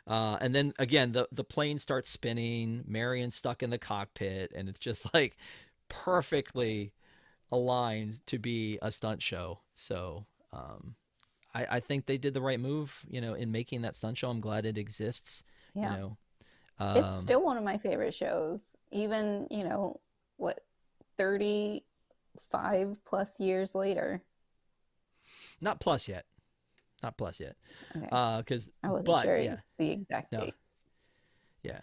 And then again, the plane starts spinning. Marion's stuck in the cockpit, and it's just like perfectly aligned to be a stunt show. So I think they did the right move, in making that stunt show. I'm glad it exists. You Yeah. know, It's um, still one of my favorite shows. Even, what, 30, 5+ years later. Not plus yet. Not plus yet. Okay. Because, I wasn't but sure yeah, the exact no, date. yeah.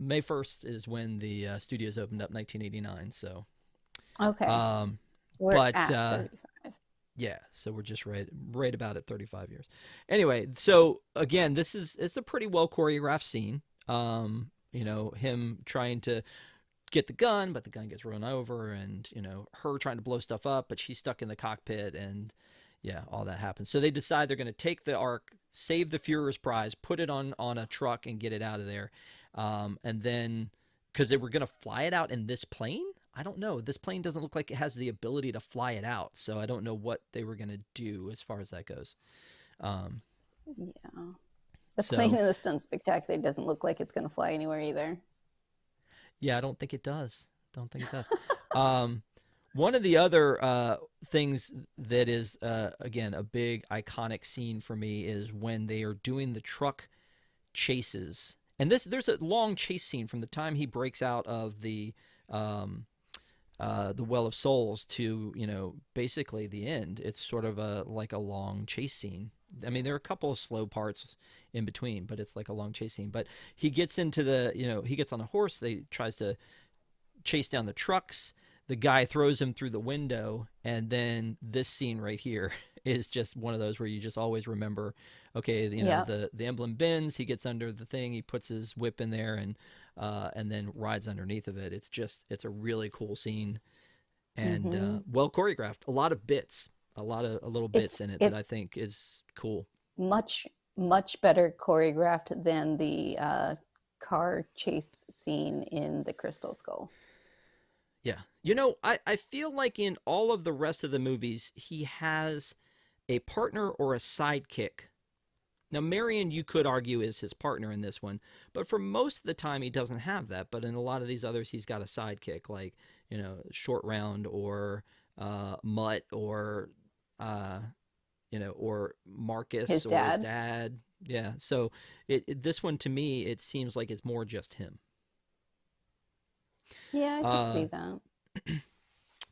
May 1st is when the studios opened up, 1989. So, Okay. um, We're but at 35. yeah, so we're just right about at 35 years. Anyway, so again, it's a pretty well choreographed scene. Him trying to get the gun, but the gun gets run over, and her trying to blow stuff up, but she's stuck in the cockpit, and yeah, all that happens. So they decide they're going to take the Ark, save the Führer's prize, put it on a truck, and get it out of there. And then, because they were going to fly it out in this plane, I don't know. This plane doesn't look like it has the ability to fly it out, so I don't know what they were going to do as far as that goes. Yeah. The So plane in the stunt spectacular doesn't look like it's going to fly anywhere either. yeah, I don't think it does. Don't think it does. One of the other things that is, again, a big iconic scene for me is when they are doing the truck chases. And there's a long chase scene from the time he breaks out of the Well of Souls to, basically the end. It's sort of like a long chase scene. I mean, there are a couple of slow parts in between, but it's like a long chase scene. But he gets into he gets on a horse. They tries to chase down the trucks. The guy throws him through the window, and then this scene right here is just one of those where you just always remember, okay, the emblem bends, he gets under the thing, he puts his whip in there, and then rides underneath of it. It's a really cool scene, and well choreographed. A lot of bits, a little bits in it that I think is cool. Much, much better choreographed than the car chase scene in the Crystal Skull. Yeah. I feel like in all of the rest of the movies, he has a partner or a sidekick. Now, Marion, you could argue, is his partner in this one, but for most of the time, he doesn't have that. But in a lot of these others, he's got a sidekick, like, Short Round or Mutt or, or Marcus His or dad. his dad. Yeah. So this one, to me, it seems like it's more just him. Yeah, I could see that.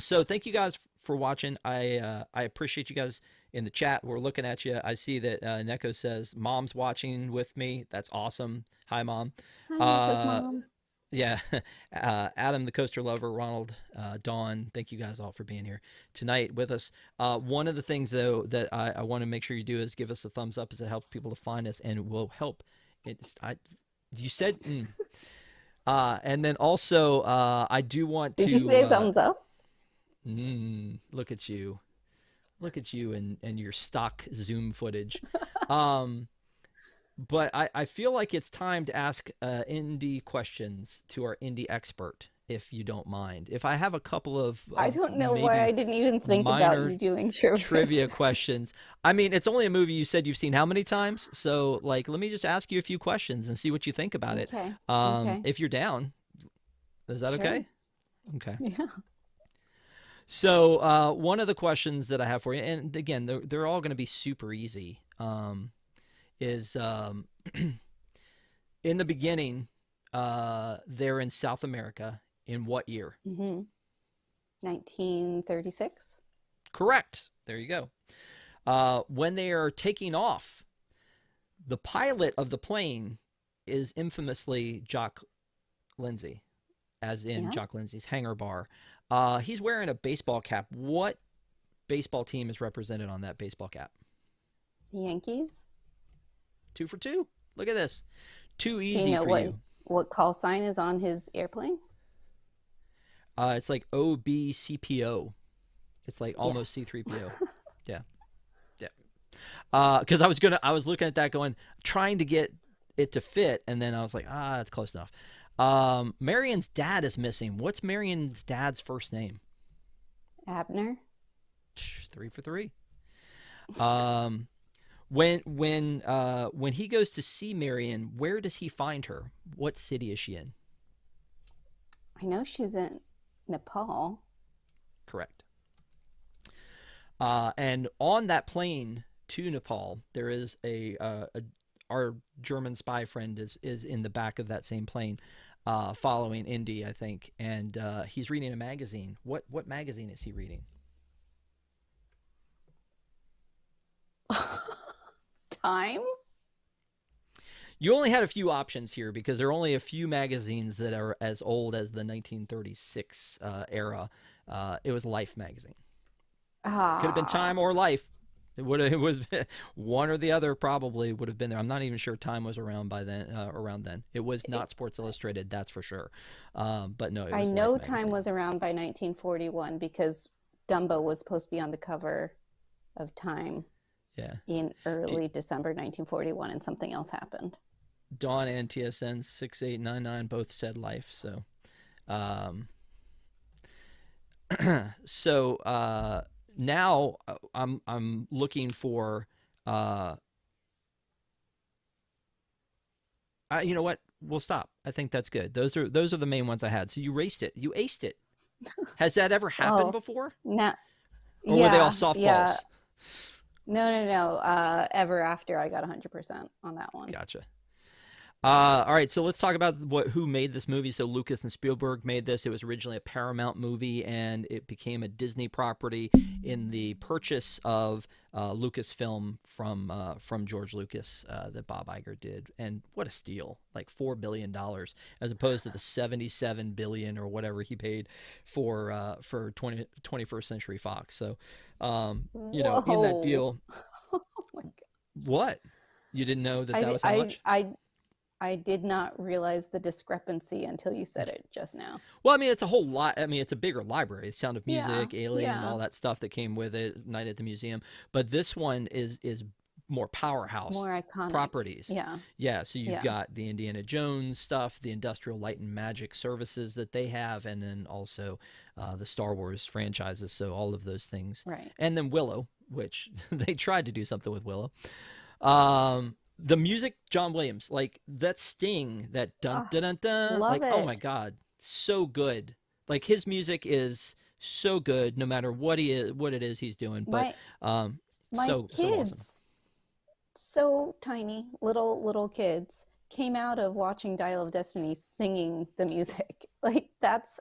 So thank you guys for watching. I appreciate you guys in the chat. We're looking at you. I see that Neko says mom's watching with me. That's awesome. Hi, Mom. Hi, Neko's mom. Yeah. Adam, the coaster lover, Ronald, Dawn, thank you guys all for being here tonight with us. One of the things, though, that I want to make sure you do is give us a thumbs up, as it helps people to find us, and it will help. You said... and then also, I do want to... Did you say thumbs up? Look at you. Look at you and your stock Zoom footage. But I feel like it's time to ask indie questions to our indie expert, if you don't mind. If I have a couple of I don't know why I didn't even think about you doing trivia questions. I mean, it's only a movie you said you've seen how many times? So, let me just ask you a few questions and see what you think about it. Okay. If you're down. Is that okay? Okay. Yeah. So one of the questions that I have for you, and again, they're all going to be super easy, is in the beginning, they're in South America. In what year? 1936. Correct. There you go. When they are taking off, the pilot of the plane is infamously Jock Lindsay, as in Jock Lindsay's hangar bar. He's wearing a baseball cap. What baseball team is represented on that baseball cap? The Yankees. 2 for 2. Look at this. Too easy Do you know for you. What call sign is on his airplane? It's like OBCPO. It's like almost C3PO. Yeah. Because I was looking at that going, trying to get it to fit, and then I was like, that's close enough. Marion's dad is missing. What's Marion's dad's first name? Abner. 3 for 3. When he goes to see Marion, where does he find her? What city is she in? I know she's in Nepal. Correct. And on that plane to Nepal, there is our German spy friend is in the back of that same plane. following Indy, I think, and he's reading a magazine. What magazine is he reading? Time? You only had a few options here because there are only a few magazines that are as old as the 1936 era. It was Life magazine. Could have been Ah, Time or Life. It would have. It was one or the other. Probably would have been there. I'm not even sure Time was around by then. Around then, it was it, not Sports Illustrated. That's for sure. But no, it I was Life know Time magazine. was around by 1941 because Dumbo was supposed to be on the cover of Time Yeah. in early December 1941, and something else happened. Dawn and TSN 6899 both said Life. So, um, so now I'm looking for uh, you know what? We'll stop. I think that's good. Those are the main ones I had. So you raced it. You aced it. Has that ever happened Well, before, now, or were they all yeah. softballs? No, no, no. Ever After, I got 100% on that one. Gotcha. All right, so let's talk about who made this movie. So Lucas and Spielberg made this. It was originally a Paramount movie, and it became a Disney property in the purchase of Lucasfilm from George Lucas that Bob Iger did. And what a steal! Like $4 billion as opposed to the 77 billion or whatever he paid for 21st Century Fox. So, in that Whoa. deal, Oh my God. what you didn't know that that I, was how I, much? I, I did not realize the discrepancy until you said it just now. Well, I mean, it's a whole lot. I mean, it's a bigger library. Sound of Yeah, Music, Alien, yeah. all that stuff that came with it. Night at the Museum. But this one is more More powerhouse iconic. properties. Yeah, Yeah, so you've yeah. got the Indiana Jones stuff, the Industrial Light and Magic services that they have, and then also the Star Wars franchises. So all of those things, Right. and then Willow, which they tried to do something with Willow. The music, John Williams, like that sting, that dun Oh, dun dun dun, love like oh my it. god, so good. Like his music is so good, no matter what he is, what it is he's doing. But My um, my so awesome. kids, so tiny, little kids, came out of watching Dial of Destiny singing the music. Like that's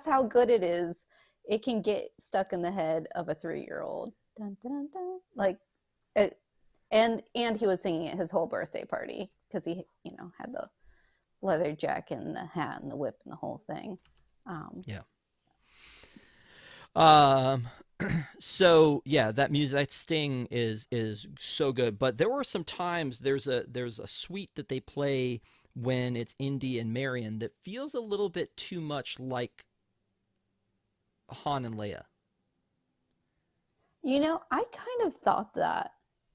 how good it is. It can get stuck in the head of a 3-year-old. Dun, dun, dun, dun. Like it, and he was singing at his whole birthday party because he, had the leather jacket and the hat and the whip and the whole thing. Um, Yeah. Um, so yeah, that music, that sting is so good. But there were some times there's a suite that they play when it's Indy and Marion that feels a little bit too much like Han and Leia. I kind of thought that,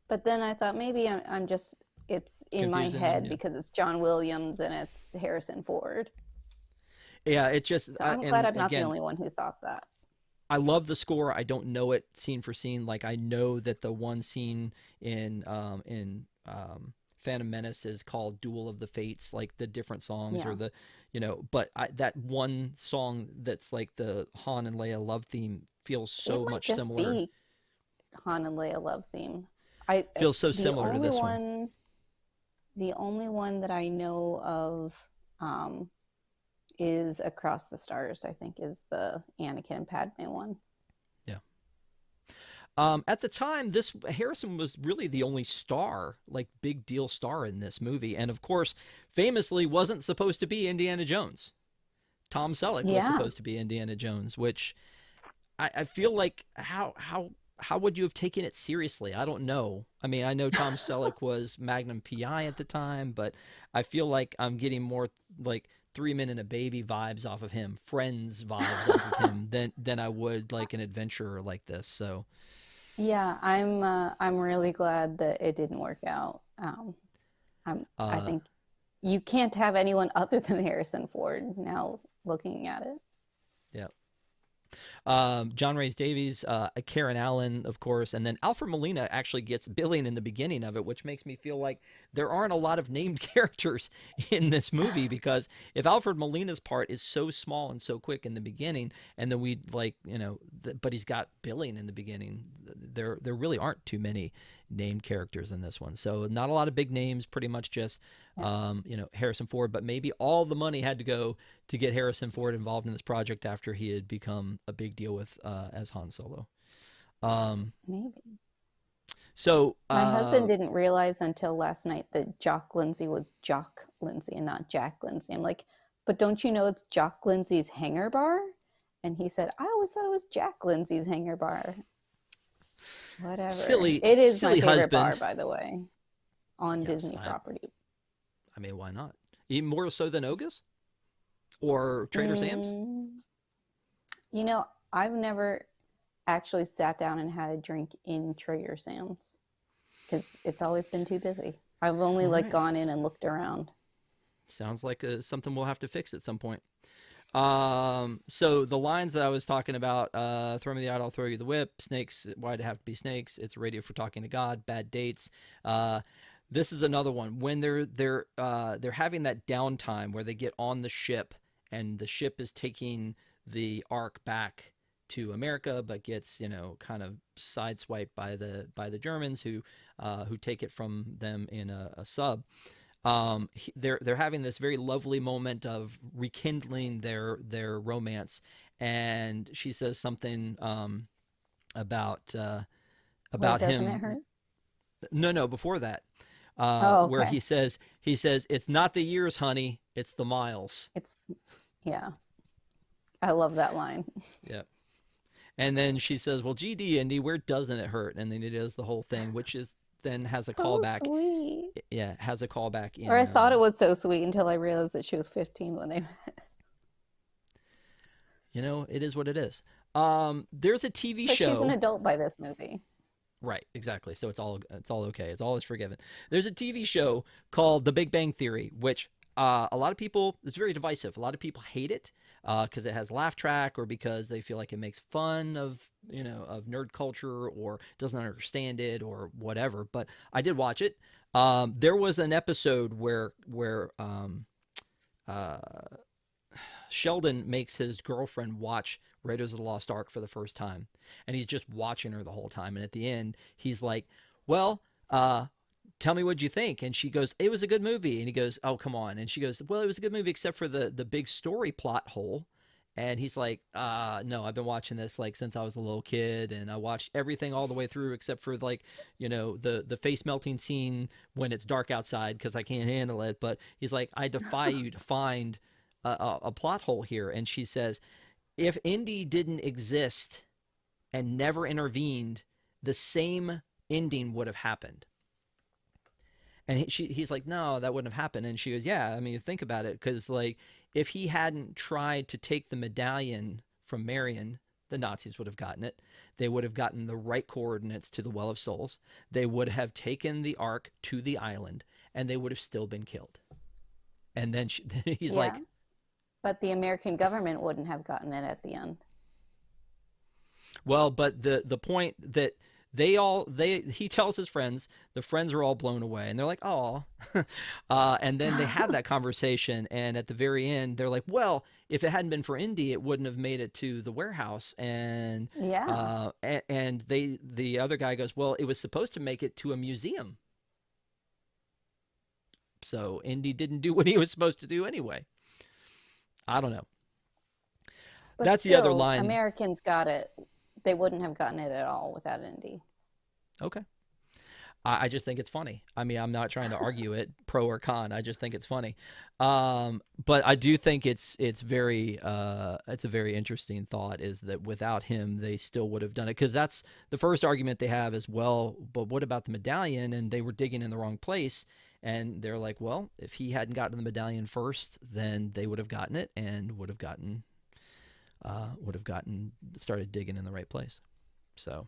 but then I thought maybe I'm just, it's in my Confusing them, head yeah. because it's John Williams and it's Harrison Ford. Yeah, it just So I'm glad and I'm not the again, only one who thought that. I love the score. I don't know it scene for scene. Like I know that the one scene in Phantom Menace is called Duel of the Fates, like the different songs or Yeah. but that one song that's like the Han and Leia love theme feels It so might much just similar. be Han and Leia love theme. I Feels so the similar to only this one. one the only one that I know of um is Across the Stars, I think is the Anakin and Padme one. Yeah. At the time, this Harrison was really the only star, like big deal star in this movie, and of course, famously wasn't supposed to be Indiana Jones. Tom Selleck was Yeah. supposed to be Indiana Jones, which I feel like how would you have taken it seriously? I don't know. I mean, I know Tom Selleck was Magnum PI at the time, but I feel like I'm getting more like 3 Men and a Baby vibes off of him, Friends vibes off of him than I would like an adventurer like this. So, Yeah, I'm really glad that it didn't work out. I uh, think you can't have anyone other than Harrison Ford now looking at it. yeah. John Rhys Davies, Karen Allen, of course, and then Alfred Molina actually gets billing in the beginning of it, which makes me feel like there aren't a lot of named characters in this movie, because if Alfred Molina's part is so small and so quick in the beginning, and then we like, but he's got billing in the beginning, there really aren't too many named characters in this one. So not a lot of big names, pretty much just Harrison Ford, but maybe all the money had to go to get Harrison Ford involved in this project after he had become a big deal with as Han Solo. Maybe. So my husband didn't realize until last night that Jock Lindsay was Jock Lindsay and not Jack Lindsay. I'm like, but don't you know it's Jock Lindsay's hangar bar? And he said, I always thought it was Jack Lindsay's hangar bar. Whatever. It is my favorite husband. bar, by the way, on Disney property. I mean, why not? Even more so than Oga's or Trader Sam's? I've never actually sat down and had a drink in Trader Sam's because it's always been too busy. I've only gone in and looked around. Sounds like something we'll have to fix at some point. So the lines that I was talking about, throw me the idol, I'll throw you the whip, snakes, why'd it have to be snakes? It's a radio for talking to God, bad dates. This is another one when they're having that downtime where they get on the ship and the ship is taking the Ark back to America, but gets, kind of sideswiped by the Germans who take it from them in a sub. They're having this very lovely moment of rekindling their romance, and she says something about him. Doesn't it hurt? No, before that, okay. Where he says it's not the years, honey, it's the miles. Yeah, I love that line. Yeah. And then she says, well, GD, Indy, where doesn't it hurt? And then it is the whole thing, which is then has a callback. Sweet. Yeah, has a callback. Or I thought it was so sweet until I realized that she was 15 when they met. It is what it is. There's a TV show. She's an adult by this movie. Right, exactly. So it's all okay. It's all is forgiven. There's a TV show called The Big Bang Theory, which a lot of people, it's very divisive. A lot of people hate it because it has laugh track, or because they feel like it makes fun of nerd culture, or doesn't understand it, or whatever. But I did watch it. There was an episode where Sheldon makes his girlfriend watch Raiders of the Lost Ark for the first time, and he's just watching her the whole time. And at the end, he's like, well, tell me what you think. And she goes, it was a good movie. And he goes, oh, come on. And she goes, well, it was a good movie except for the big story plot hole. And he's like, no, I've been watching this like since I was a little kid, and I watched everything all the way through except for like, the face melting scene when it's dark outside because I can't handle it. But he's like, I defy you to find a plot hole here. And she says, if Indy didn't exist and never intervened, the same ending would have happened. And he's like, no, that wouldn't have happened. And she goes, yeah, I mean, think about it. Because, like, if he hadn't tried to take the medallion from Marion, the Nazis would have gotten it. They would have gotten the right coordinates to the Well of Souls. They would have taken the Ark to the island, and they would have still been killed. And then he's like... But the American government wouldn't have gotten it at the end. Well, but the point that... he tells his friends, the friends are all blown away, and they're like, oh, and then they have that conversation. And at the very end, they're like, well, if it hadn't been for Indy, it wouldn't have made it to the warehouse. And, and the other guy goes, well, it was supposed to make it to a museum. So Indy didn't do what he was supposed to do anyway. I don't know. But that's still, the other line. Americans got it. They wouldn't have gotten it at all without Indy. Okay. I just think it's funny. I mean, I'm not trying to argue it, pro or con. I just think it's funny. But I do think it's a very interesting thought, is that without him, they still would have done it. Because that's the first argument they have as well. But what about the medallion? And they were digging in the wrong place. And they're like, well, if he hadn't gotten the medallion first, then they would have gotten it and would have started digging in the right place. So,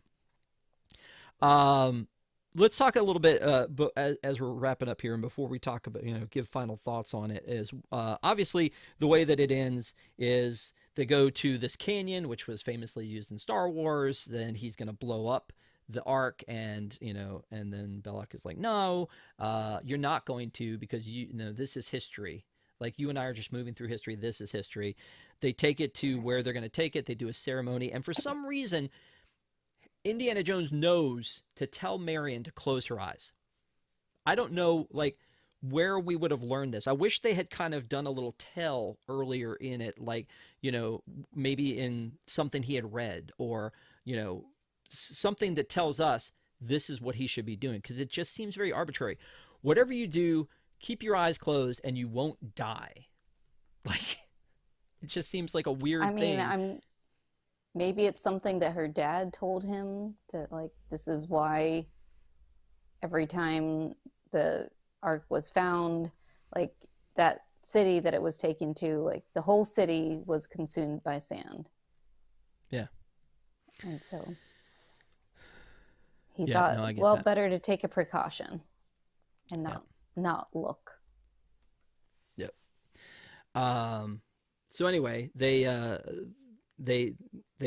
let's talk a little bit, but as we're wrapping up here, and before we talk about, give final thoughts on it, is obviously the way that it ends is they go to this canyon, which was famously used in Star Wars. Then he's going to blow up the Ark, and and then Belloc is like, no, you're not going to, because this is history. Like, you and I are just moving through history. This is history. They take it to where they're going to take it. They do a ceremony, and for some reason, Indiana Jones knows to tell Marion to close her eyes. I don't know, like, where we would have learned this. I wish they had kind of done a little tell earlier in it, like, maybe in something he had read, or, something that tells us this is what he should be doing, because it just seems very arbitrary. Whatever you do, keep your eyes closed and you won't die. Like, it just seems like a weird thing. Maybe it's something that her dad told him, that, like, this is why every time the Ark was found, like, that city that it was taken to, like, the whole city was consumed by sand. Yeah. And so he thought, well, better to take a precaution and not look. Yep. So anyway, they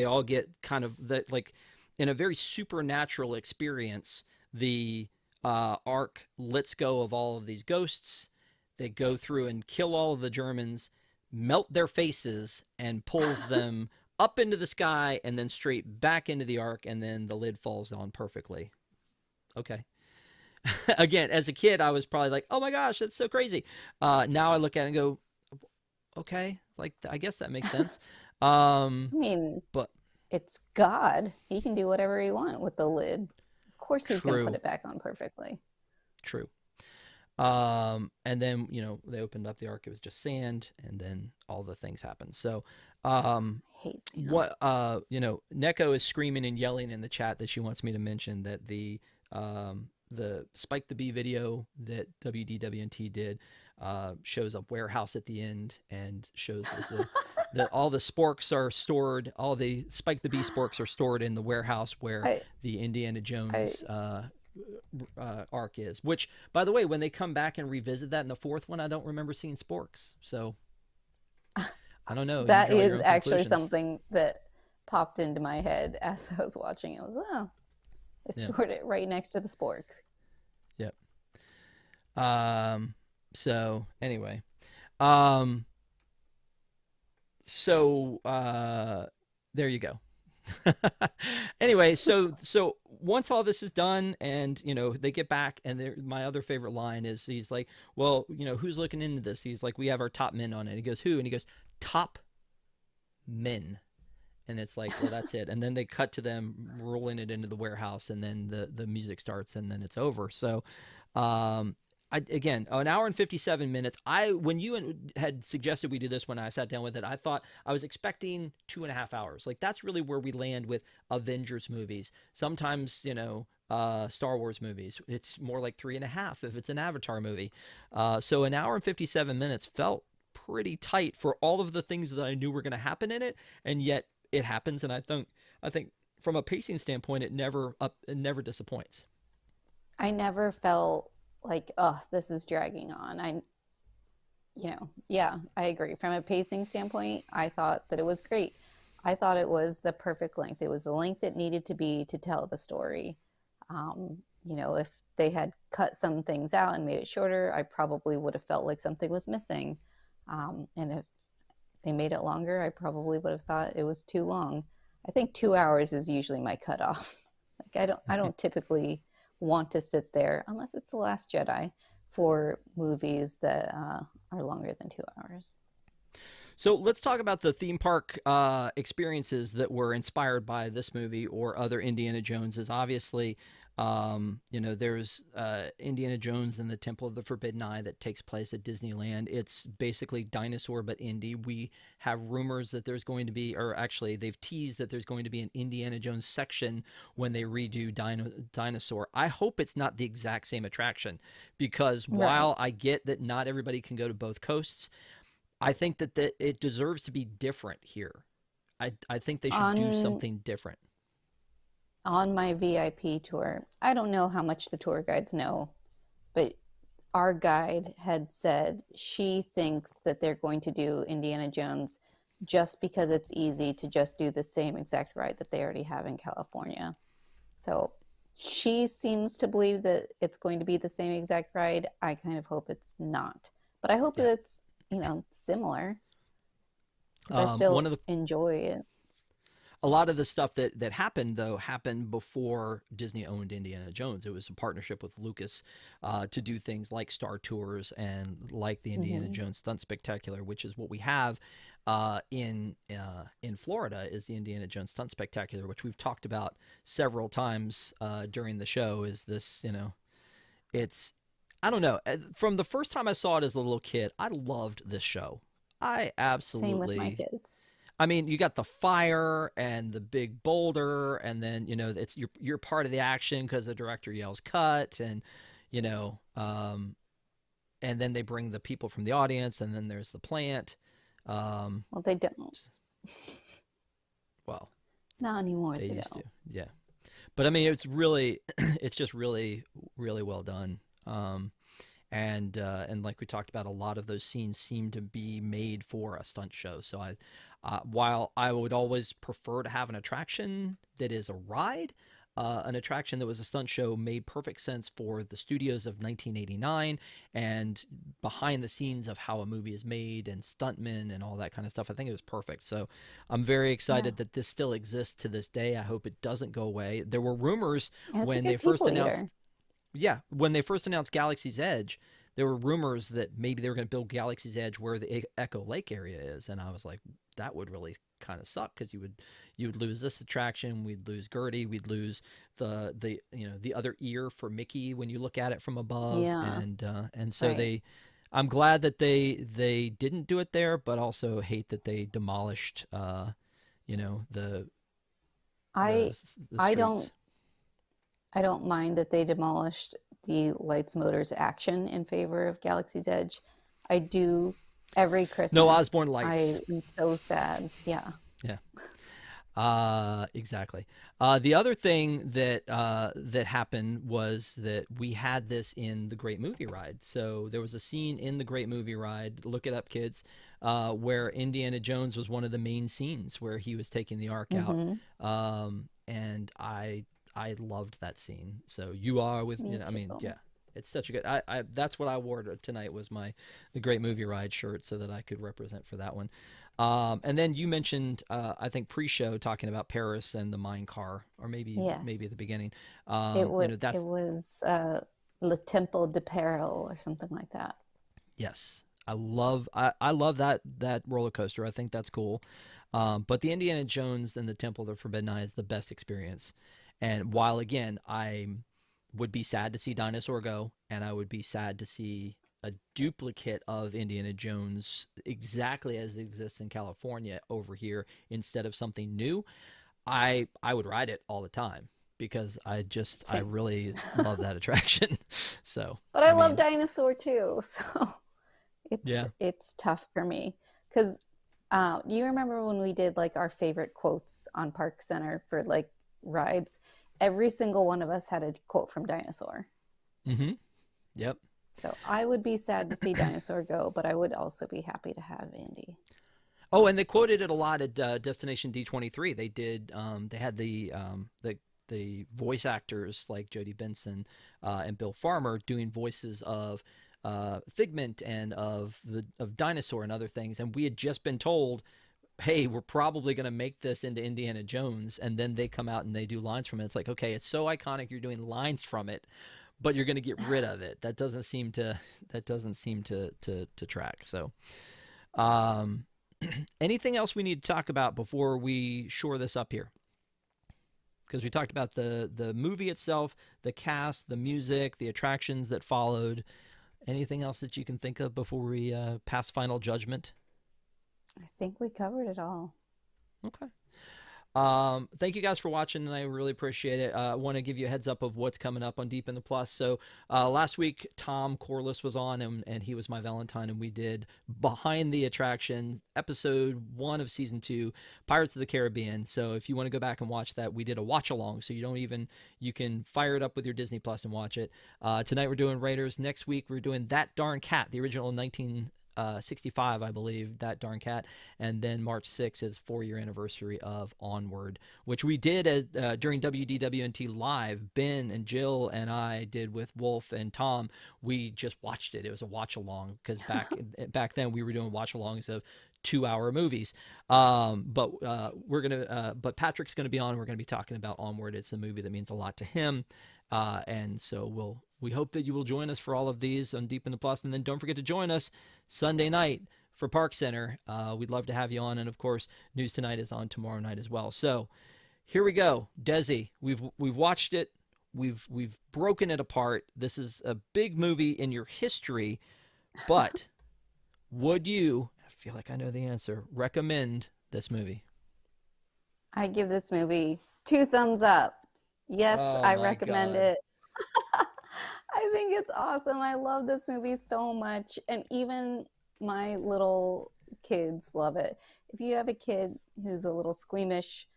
all get kind of that, like, in a very supernatural experience. The Ark lets go of all of these ghosts. They go through and kill all of the Germans, melt their faces, and pulls them up into the sky and then straight back into the Ark, and then the lid falls on perfectly. Okay. Again, as a kid, I was probably like, oh my gosh, that's so crazy. Now I look at it and go, okay, like, I guess that makes sense. But it's God. He can do whatever he wants with the lid. Of course he's going to put it back on perfectly. True. And then, they opened up the Ark. It was just sand, and then all the things happened. So, Neko is screaming and yelling in the chat that she wants me to mention that the Spike the Bee video that WDWNT did shows a warehouse at the end, and shows that all the sporks are stored, all the Spike the Bee sporks are stored in the warehouse where the Indiana Jones Ark is. Which, by the way, when they come back and revisit that in the fourth one, I don't remember seeing sporks. So I don't know. That is actually something that popped into my head as I was watching it. They stored it right next to the sporks. Yep. So anyway, there you go. Anyway, so once all this is done, and they get back, and my other favorite line is, he's like, well, who's looking into this? He's like, we have our top men on it. He goes, who? And he goes, top men. And it's like, well, that's it. And then they cut to them rolling it into the warehouse, and then the music starts, and then it's over. So again, an hour and 57 minutes. When you had suggested we do this, when I sat down with it, I thought I was expecting 2.5 hours. Like, that's really where we land with Avengers movies. Sometimes, Star Wars movies, it's more like 3.5 if it's an Avatar movie. So an hour and 57 minutes felt pretty tight for all of the things that I knew were going to happen in it, and yet it happens. And I think from a pacing standpoint, it never disappoints. I never felt like, oh, this is dragging on. I agree. From a pacing standpoint, I thought that it was great. I thought it was the perfect length. It was the length it needed to be to tell the story. If they had cut some things out and made it shorter, I probably would have felt like something was missing. And if they made it longer, I probably would have thought it was too long. I think 2 hours is usually my cutoff. Like, I don't typically want to sit there, unless it's The Last Jedi, for movies that are longer than 2 hours. So let's talk about the theme park experiences that were inspired by this movie or other Indiana Joneses. Obviously, there's Indiana Jones and the Temple of the Forbidden Eye that takes place at Disneyland. It's basically dinosaur but indie. We have rumors that there's going to be, or actually they've teased that there's going to be an Indiana Jones section when they redo Dinosaur. I hope it's not the exact same attraction, because while I get that not everybody can go to both coasts, I think that it deserves to be different here. I think they should do something different. on my VIP tour, I don't know how much the tour guides know, but our guide had said she thinks that they're going to do Indiana Jones just because it's easy to just do the same exact ride that they already have in California. So she seems to believe that it's going to be the same exact ride. I kind of hope it's not, but I hope Yeah. that it's, similar because I One still of the enjoy it. A lot of the stuff that happened though happened before Disney owned Indiana Jones. It was a partnership with Lucas to do things like Star Tours and like the Indiana Hmm. Jones Stunt Spectacular, which is what we have in Florida is the Indiana Jones Stunt Spectacular, which we've talked about several times during the show. Is this it's I don't know. From the first time I saw it as a little kid, I loved this show. I Same with my absolutely kids. I mean, you got the fire and the big boulder, and then it's you're part of the action because the director yells cut, and you know, and then they bring the people from the audience, and then there's the plant. Um, Well, they don't. well, Not anymore, they they used to, don't. yeah. But I mean, it's really, it's just really, really well done. And like we talked about, a lot of those scenes seem to be made for a stunt show. So while I would always prefer to have an attraction that is a ride, an attraction that was a stunt show made perfect sense for the studios of 1989 and behind the scenes of how a movie is made and stuntmen and all that kind of stuff. I think it was perfect. So I'm very Yeah. excited that this still exists to this day. I hope it doesn't go away. There were rumors And it's a when they good first people announced eater. yeah, when they first announced Galaxy's Edge, there were rumors that maybe they were going to build Galaxy's Edge where the Echo Lake area is, and I was like, that would really kind of suck because you would lose this attraction, we'd lose Gertie, we'd lose the other ear for Mickey when you look at it from above, Yeah, and so right. I'm glad that they didn't do it there, but also hate that they demolished you know the I the I don't streets. I don't mind that they demolished the Lights Motors action in favor of Galaxy's Edge. I do every No Christmas. Osborne lights. I am so sad. Yeah. Yeah. Exactly. The other thing that happened was that we had this in the Great Movie Ride. So there was a scene in the Great Movie Ride. Look it up, kids. Where Indiana Jones was one of the main scenes where he was taking the Ark out, Mm-hmm. and I loved that scene. So you are with Me I mean, too. yeah, it's such a good. I that's what I wore tonight was the Great Movie Ride shirt so that I could represent for that one. And then you mentioned, I think pre-show talking about Paris and the mine car, or maybe at the Yes. beginning. It That's was Le Temple de Peril or something like that. yes, I love that roller coaster. I think that's cool. But the Indiana Jones and the Temple of the Forbidden Eye is the best experience. And while again, I would be sad to see Dinosaur go, and I would be sad to see a duplicate of Indiana Jones exactly as it exists in California over here instead of something new. I would ride it all the time because I Same. really love that attraction. So But I I love mean, Dinosaur too, so it's yeah. it's tough for me because you remember when we did like our favorite quotes on Park Center for like rides? Every single one of us had a quote from Dinosaur. Mm-hmm. Yep. So I would be sad to see Dinosaur go, but I would also be happy to have Andy. Oh, and they quoted it a lot at Destination D23. They did. They had the voice actors like Jodie Benson and Bill Farmer doing voices of Figment and of Dinosaur and other things. And we had just been told, hey, we're probably going to make this into Indiana Jones, and then they come out and they do lines from it. It's like, okay, it's so iconic, you're doing lines from it, but you're going to get rid of it. That doesn't seem to track. So. Um, Anything else we need to talk about before we shore this up here? Because we talked about the movie itself, the cast, the music, the attractions that followed. Anything else that you can think of before we pass final judgment? I think we covered it all. Okay. Thank you guys for watching, and I really appreciate it. I want to give you a heads up of what's coming up on Deep in the Plus. So last week, Tom Corliss was on, and he was my Valentine, and we did Behind the Attraction, episode 1 of season 2, Pirates of the Caribbean. So if you want to go back and watch that, we did a watch along, so you can fire it up with your Disney Plus and watch it. Tonight we're doing Raiders. Next week we're doing That Darn Cat, the original 1965, I believe, That Darn Cat. And then March 6th is 4-year anniversary of Onward, which we did during WDWNT Live. Ben and Jill and I did with Wolf and Tom. We just watched it. It was a watch along because back then we were doing watch alongs of 2-hour movies. But Patrick's gonna be on. We're gonna be talking about Onward. It's a movie that means a lot to him, and so we hope that you will join us for all of these on Deep in the Plus. And then don't forget to join us Sunday night for Park Center. We'd love to have you on. And of course, News Tonight is on tomorrow night as well. So here we go. Desi, we've watched it. We've broken it apart. This is a big movie in your history, but would you, I feel like I know the answer, recommend this movie? I give this movie 2 thumbs up. Yes, Oh I my recommend God. it. I think it's awesome. I love this movie so much, and even my little kids love it. If you have a kid who's a little squeamish,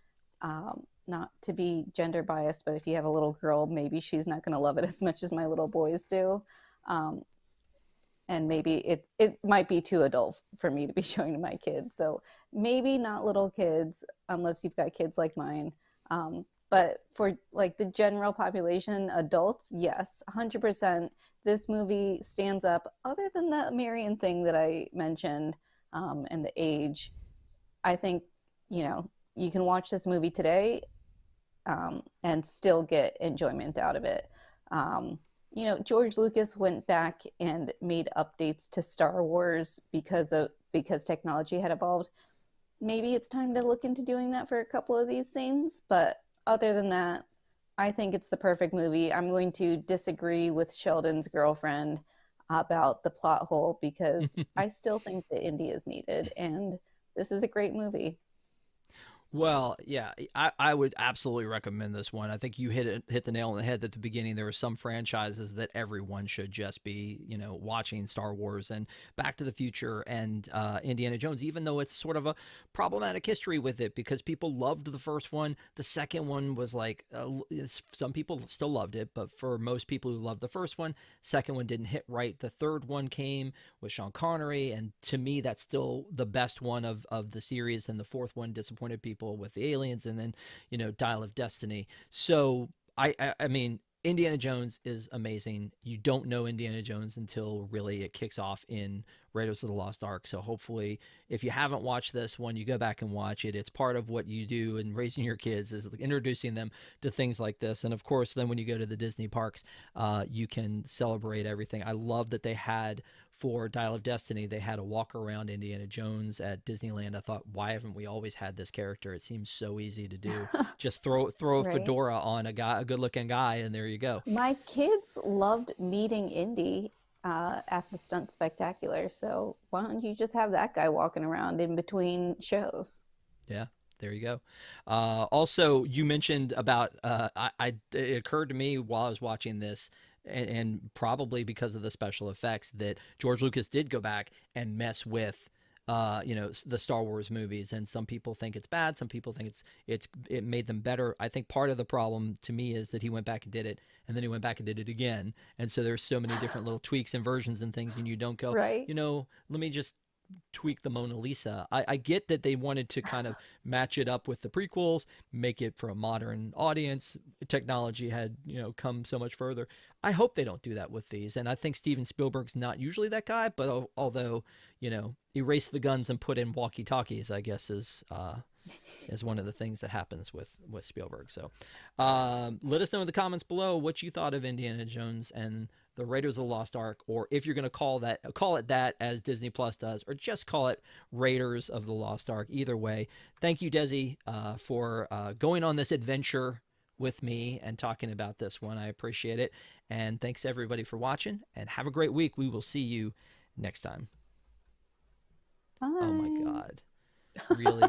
not to be gender biased, but if you have a little girl, maybe she's not going to love it as much as my little boys do. Um, and maybe it might be too adult for me to be showing to my kids. So maybe not little kids unless you've got kids like mine. But for like the general population, adults, yes, 100%. This movie stands up. Other than the Marion thing that I mentioned, and the age, I think you can watch this movie today, and still get enjoyment out of it. George Lucas went back and made updates to Star Wars because technology had evolved. Maybe it's time to look into doing that for a couple of these scenes, but other than that, I think it's the perfect movie. I'm going to disagree with Sheldon's girlfriend about the plot hole because I still think that India is needed, and this is a great movie. Well, yeah, I would absolutely recommend this one. I think you hit the nail on the head at the beginning. There are some franchises that everyone should just be, watching: Star Wars and Back to the Future and Indiana Jones, even though it's sort of a problematic history with it because people loved the first one. The second one was like, some people still loved it, but for most people who loved the first one, second one didn't hit right. The third one came with Sean Connery, and to me, that's still the best one of the series. And the fourth one disappointed people with the aliens, and then Dial of Destiny. So I mean, Indiana Jones is amazing. You don't know Indiana Jones until really it kicks off in Raiders of the Lost Ark. So hopefully, if you haven't watched this one, you go back and watch it. It's part of what you do in raising your kids, is introducing them to things like this. And of course, then when you go to the Disney parks, you can celebrate everything. I love that they had, for Dial of Destiny, they had a walk around Indiana Jones at Disneyland. I thought, why haven't we always had this character? It seems so easy to do. Just throw a Right? fedora on a good looking guy, and there you go. My kids loved meeting Indy at the Stunt Spectacular, so why don't you just have that guy walking around in between shows? Yeah, there you go. Also, you mentioned about it occurred to me while I was watching this, and probably because of the special effects, that George Lucas did go back and mess with the Star Wars movies, and some people think it's bad, some people think it made them better. I think part of the problem to me is that he went back and did it, and then he went back and did it again, and so there's so many different little tweaks and versions and things, and you don't go, Right? let me just tweak the Mona Lisa. I get that they wanted to kind of match it up with the prequels, make it for a modern audience. Technology had, come so much further. I hope they don't do that with these. And I think Steven Spielberg's not usually that guy, but although, erase the guns and put in walkie-talkies, I guess is one of the things that happens with Spielberg. So let us know in the comments below what you thought of Indiana Jones and the Raiders of the Lost Ark, or if you're going to call it that as Disney Plus does, or just call it Raiders of the Lost Ark. Either way, thank you, Desi, for going on this adventure with me and talking about this one. I appreciate it. And thanks everybody for watching, and have a great week. We will see you next time. Oh my Bye. God. Really?